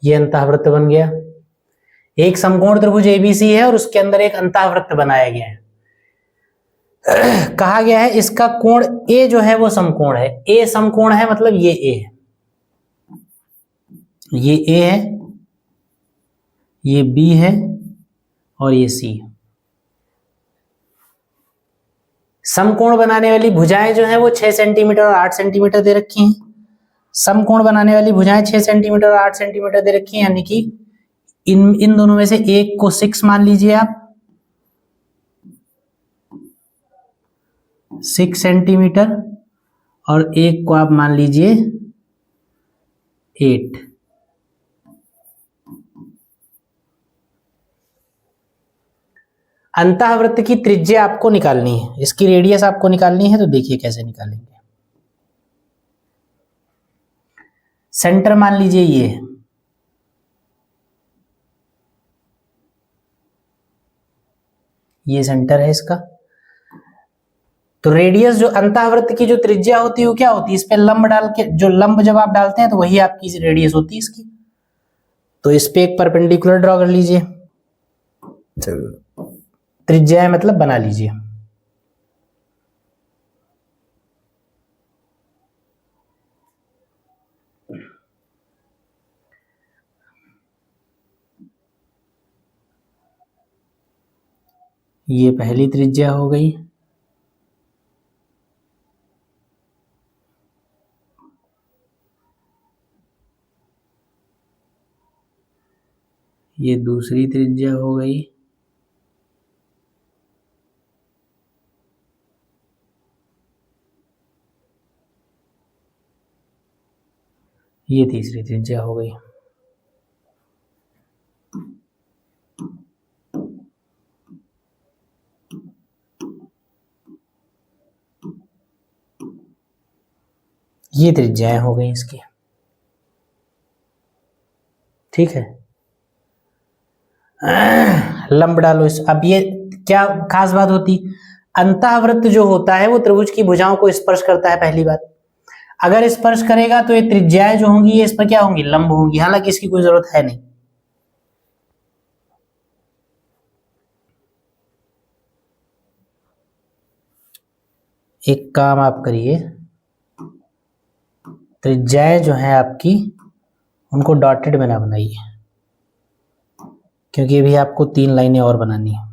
ये अंतःवृत्त बन गया। एक समकोण त्रिभुज एबीसी है और उसके अंदर एक अंतःवृत्त बनाया गया है। कहा गया है इसका कोण ए जो है वो समकोण है। ए समकोण है मतलब ये ए है, ये ए है, ये बी है और ये सी है। समकोण बनाने वाली भुजाएं जो है वो 6 सेंटीमीटर और 8 सेंटीमीटर दे रखी हैं। समकोण बनाने वाली भुजाएं 6 सेंटीमीटर और 8 सेंटीमीटर दे रखी हैं, यानी कि इन दोनों में से एक को 6 मान लीजिए आप, 6 सेंटीमीटर, और एक को आप मान लीजिए 8। अंतःवृत्त की त्रिज्या आपको निकालनी है, इसकी रेडियस आपको निकालनी है, तो देखिए कैसे निकालेंगे। सेंटर मान लीजिए ये सेंटर है इसका। तो रेडियस जो अंतःवृत्त की जो त्रिज्या होती है वो क्या होती है, इस पे लंब डाल के, जो लंब जब आप डालते हैं तो वही आपकी रेडियस होती है इसकी। तो इस पे एक परपेंडिकुलर ड्रॉ कर लीजिए, त्रिज्या मतलब बना लीजिए। ये पहली त्रिज्या हो गई। ये दूसरी त्रिज्या हो गई। ये तीसरी त्रिज्या हो गई। ये त्रिज्याएं हो गई इसकी, ठीक है। लंब डालो इस। अब ये क्या खास बात होती, अंतःवृत्त जो होता है वो त्रिभुज की भुजाओं को स्पर्श करता है, पहली बात। अगर स्पर्श करेगा तो ये त्रिज्याएं जो होंगी ये इस पर क्या होंगी, लंब होंगी, हालांकि इसकी कोई जरूरत है नहीं। एक काम आप करिए, त्रिज्याएं जो है आपकी उनको डॉटेड में ना बनाइए, क्योंकि अभी आपको 3 लाइनें और बनानी है।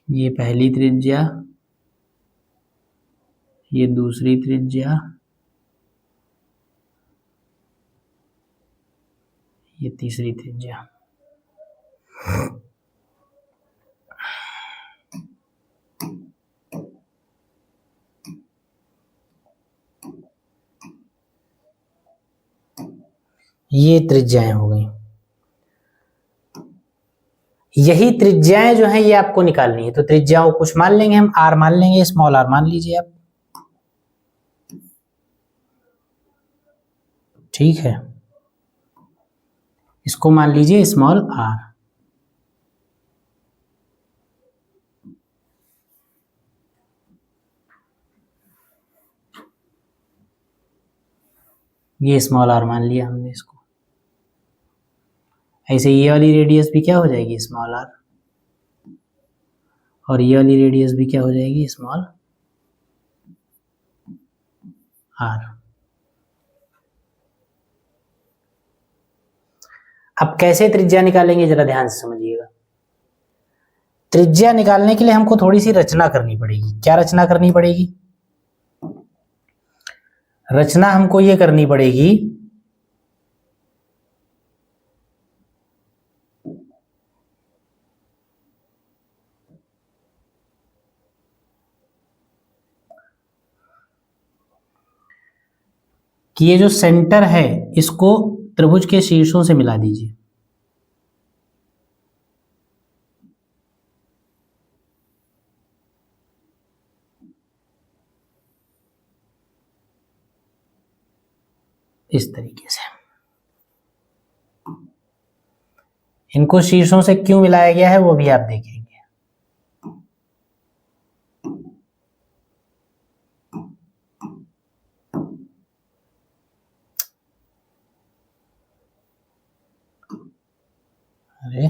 ये पहली त्रिज्या, ये दूसरी त्रिज्या, ये तीसरी त्रिज्या। ये त्रिज्याएं हो गई। यही त्रिज्याएं जो हैं ये आपको निकालनी है। तो त्रिज्याओं कुछ मान लेंगे हम, आर मान लेंगे, स्मॉल आर मान लीजिए आप। ठीक है, इसको मान लीजिए स्मॉल आर। ये स्मॉल आर मान लिया हमने इसको। ऐसे ये वाली रेडियस भी क्या हो जाएगी, स्मॉल आर, और ये वाली रेडियस भी क्या हो जाएगी, स्मॉल आर। अब कैसे त्रिज्या निकालेंगे जरा ध्यान से समझिएगा। त्रिज्या निकालने के लिए हमको थोड़ी सी रचना करनी पड़ेगी। क्या रचना करनी पड़ेगी? रचना हमको ये करनी पड़ेगी कि ये जो सेंटर है इसको त्रिभुज के शीर्षों से मिला दीजिए। इस तरीके से इनको शीर्षों से क्यों मिलाया गया है वो भी आप देखेंगे। अरे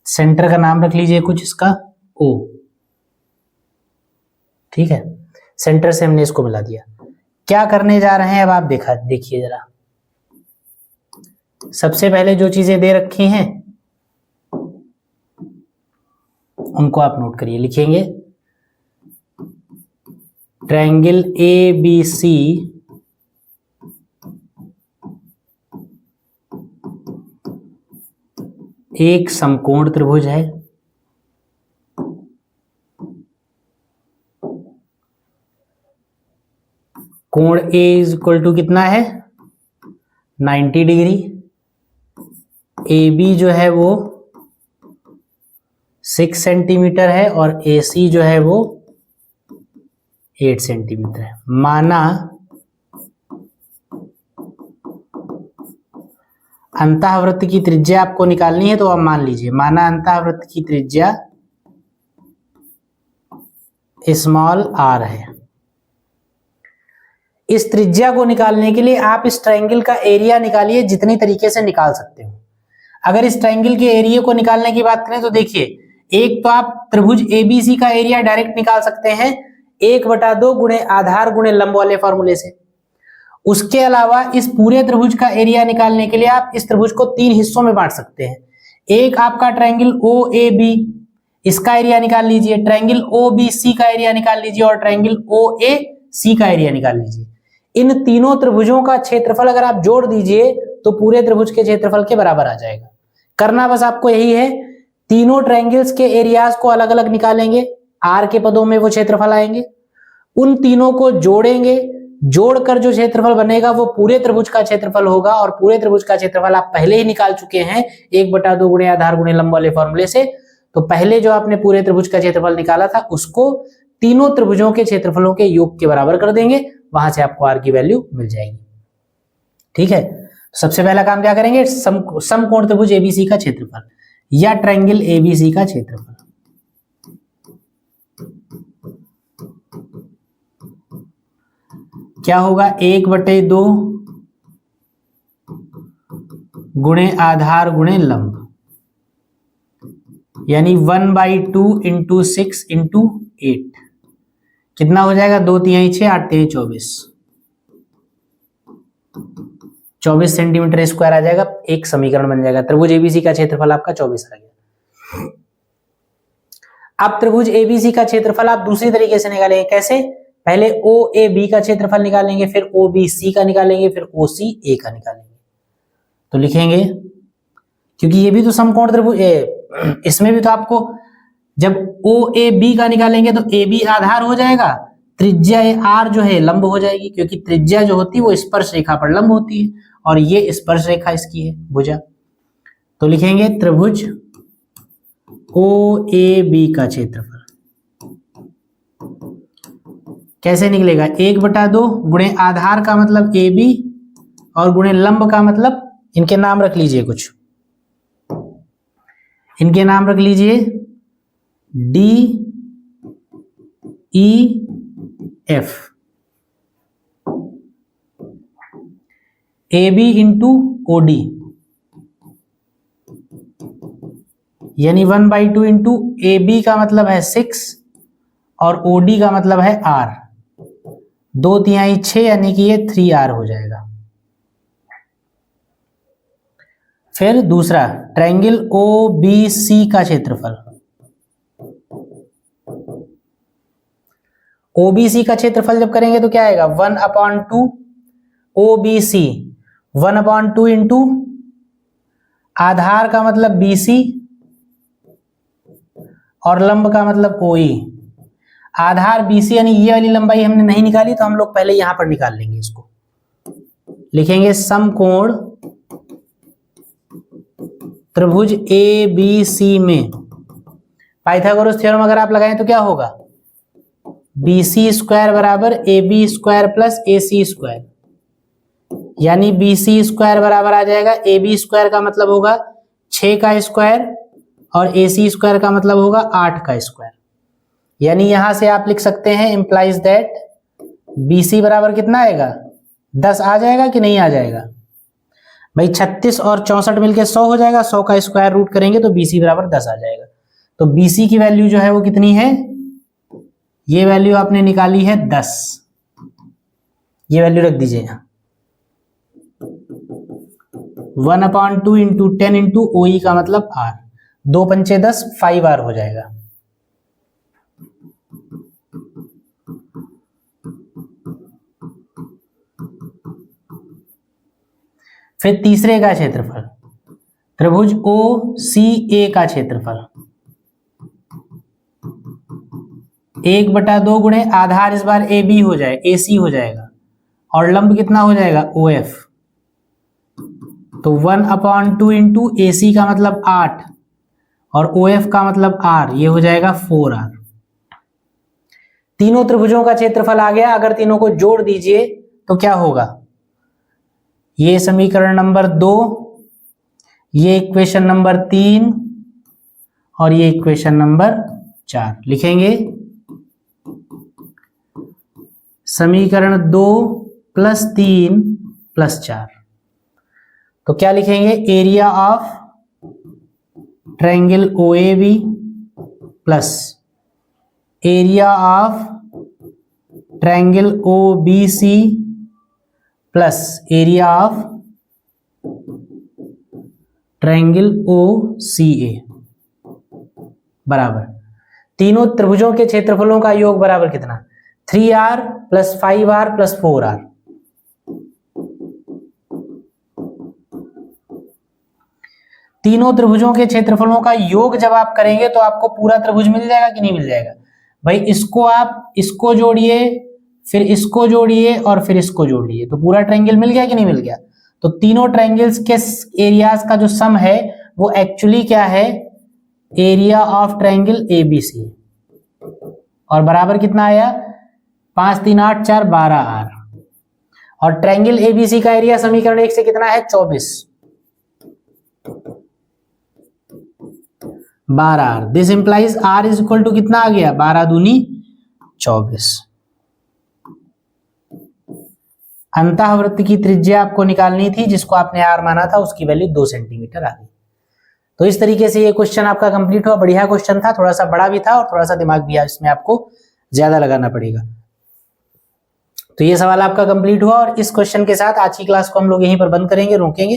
सेंटर का नाम रख लीजिए कुछ इसका O। ठीक है, सेंटर से हमने इसको मिला दिया। क्या करने जा रहे हैं अब आप देखिए जरा। सबसे पहले जो चीजें दे रखी हैं उनको आप नोट करिए। लिखेंगे ट्रायंगल ABC एक समकोण त्रिभुज है। कोण A इज इक्वल टू कितना है, 90 डिग्री। AB जो है वो 6 सेंटीमीटर है और AC जो है वो 8 सेंटीमीटर है। माना अंतःवृत्त की त्रिज्या आपको निकालनी है तो आप मान लीजिए, माना अंतःवृत्त की त्रिज्या स्मॉल r है। इस त्रिज्या को निकालने के लिए आप इस ट्रायंगल का एरिया निकालिए, जितनी तरीके से निकाल सकते हो। अगर इस ट्रायंगल के एरिया को निकालने की बात करें तो देखिए, एक तो आप त्रिभुज ABC का एरिया डायरेक्ट निकाल सकते हैं 1/2 गुणे आधार गुणे लंब वाले फॉर्मूले से। उसके अलावा इस पूरे त्रिभुज का एरिया निकालने के लिए आप इस त्रिभुज को 3 हिस्सों में बांट सकते हैं। एक आपका ट्रायंगल OAB, इसका एरिया निकाल लीजिए, ट्रायंगल OBC का एरिया निकाल लीजिए और ट्रायंगल OAC का एरिया निकाल लीजिए। इन तीनों त्रिभुजों का क्षेत्रफल अगर आप जोड़ दीजिए तो पूरे त्रिभुज के क्षेत्रफल के बराबर आ जाएगा। करना बस आपको यही है, तीनों ट्रायंगल्स के एरियाज को अलग अलग निकालेंगे, r के पदों में वो क्षेत्रफल आएंगे, उन तीनों को जोड़ेंगे, जोड़कर जो क्षेत्रफल बनेगा वो पूरे त्रिभुज का क्षेत्रफल होगा। और पूरे त्रिभुज का क्षेत्रफल आप पहले ही निकाल चुके हैं 1/2 गुणे आधार गुणे लंब वाले फॉर्मूले से। तो पहले जो आपने पूरे त्रिभुज का क्षेत्रफल निकाला था उसको तीनों त्रिभुजों के क्षेत्रफलों के योग के बराबर कर देंगे, वहां से आपको r की वैल्यू मिल जाएगी। ठीक है, सबसे पहला काम क्या करेंगे, समकोण त्रिभुज ABC का क्षेत्रफल या ट्रायंगल ABC का क्षेत्रफल। क्या होगा, 1/2 गुणे आधार गुणे लंब। यानी 1/2 इंटू 6 इंटू 8 कितना हो जाएगा? 2 तिहाई 6, 8 तिहाई 24, 24 सेंटीमीटर स्क्वायर आ जाएगा। एक समीकरण बन जाएगा। त्रिभुज एबीसी का क्षेत्रफल आपका 24 आ गया। अब त्रिभुज एबीसी का क्षेत्रफल आप दूसरी तरीके से निकालेंगे। कैसे? पहले ओ ए बी का क्षेत्रफल निकालेंगे, फिर ओ बी सी का निकालेंगे, फिर ओ सी ए का निकालेंगे। तो लिखेंगे, क्योंकि ये भी तो समकोण त्रिभुज, इसमें भी तो आपको जब ओ ए बी का निकालेंगे तो ए बी आधार हो जाएगा, त्रिज्या आर जो है लंब हो जाएगी, क्योंकि त्रिज्या जो होती है वो स्पर्श रेखा पर लंब होती है और ये स्पर्श रेखा इसकी है भुजा। तो लिखेंगे त्रिभुज ओ ए बी का क्षेत्रफल कैसे निकलेगा? 1/2 गुणे आधार का मतलब ए बी और गुणे लंब का मतलब, इनके नाम रख लीजिए, कुछ इनके नाम रख लीजिए, D E F, A B into O D, यानी 1/2 इंटू ए बी का मतलब है 6 और ओ डी का मतलब है आर, 2 तिहाई 6 यानी कि ये 3R हो जाएगा। फिर दूसरा, ट्रायंगल ओ बी सी का क्षेत्रफल। ओबीसी का क्षेत्रफल जब करेंगे तो क्या आएगा? 1/2 ओबीसी, 1/2 इंटू आधार का मतलब बीसी और लंब का मतलब ओई। आधार बीसी यानी ये वाली लंबाई हमने नहीं निकाली, तो हम लोग पहले यहां पर निकाल लेंगे। इसको लिखेंगे समकोण त्रिभुज ए बी सी में पाइथागोरस थ्योरम अगर आप लगाएं तो क्या होगा? BC स्क्वायर बराबर AB square plus AC square, यानी BC स्क्वायर बराबर आ जाएगा AB स्क्वायर का मतलब होगा 6 का स्क्वायर और AC स्क्वायर का मतलब होगा 8 का स्क्वायर। यानी यहां से आप लिख सकते हैं इंप्लाइज दैट BC बराबर कितना आएगा? 10 आ जाएगा कि नहीं आ जाएगा? भाई 36 और 64 मिलके 100 हो जाएगा, 100 का स्क्वायर रूट करेंगे तो BC बराबर 10 आ जाएगा। तो BC की वैल्यू जो है वो कितनी है? ये वैल्यू आपने निकाली है 10, ये वैल्यू रख दीजिए यहां। 1/2 इंटू 10 इंटू OE का मतलब R, 2 पंचे 10, 5R हो जाएगा। फिर तीसरे का क्षेत्रफल, त्रिभुज OCA का क्षेत्रफल 1/2 गुणे आधार, इस बार AB हो जाए, AC हो जाएगा और लंब कितना हो जाएगा? OF। तो 1/2 इंटू AC का मतलब 8 और OF का मतलब R, ये हो जाएगा 4R। तीनों त्रिभुजों का क्षेत्रफल आ गया। अगर तीनों को जोड़ दीजिए तो क्या होगा? ये समीकरण नंबर 2, ये इक्वेशन नंबर 3 और ये इक्वेशन नंबर 4 लिखेंगे। समीकरण 2 + 3 + 4, तो क्या लिखेंगे? Area of triangle OAB plus area of triangle OBC plus area of triangle OCA बराबर तीनों त्रिभुजों के क्षेत्रफलों का योग बराबर कितना? 3R + 5R + 4R। तीनों त्रिभुजों के क्षेत्रफलों का योग जब आप करेंगे तो आपको पूरा त्रिभुज मिल जाएगा कि नहीं मिल जाएगा? भाई इसको आप इसको जोड़िए, फिर इसको जोड़िए और फिर इसको जोड़िए, तो पूरा ट्रायंगल मिल गया कि नहीं मिल गया? तो तीनों ट्रायंगल्स के एरियाज का जो सम है वो एक्चुअली क्या है? एरिया ऑफ ट्रायंगल ABC, और बराबर कितना आया? 5 3 8 4 12R। और ट्रायंगल ABC का एरिया समीकरण 1 से कितना है? 24, 12R। दिस इंप्लाइज R = कितना आ गया? 12 दूनी 24। अंतःवृत्त की त्रिज्या आपको निकालनी थी, जिसको आपने R माना था, उसकी वैल्यू 2 सेंटीमीटर आ गई। तो इस तरीके से ये क्वेश्चन आपका कंप्लीट हुआ। बढ़िया क्वेश्चन था, थोड़ा सा बड़ा भी था और थोड़ा सा दिमाग भी इसमें आपको ज्यादा लगाना पड़ेगा। तो ये सवाल आपका कंप्लीट हुआ और इस क्वेश्चन के साथ आज की क्लास को हम लोग यहीं पर बंद करेंगे, रोकेंगे।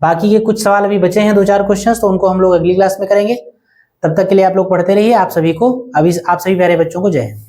बाकी के कुछ सवाल अभी बचे हैं, 2-4 क्वेश्चंस, तो उनको हम लोग अगली क्लास में करेंगे। तब तक के लिए आप लोग पढ़ते रहिए। आप सभी प्यारे बच्चों को जय हिंद।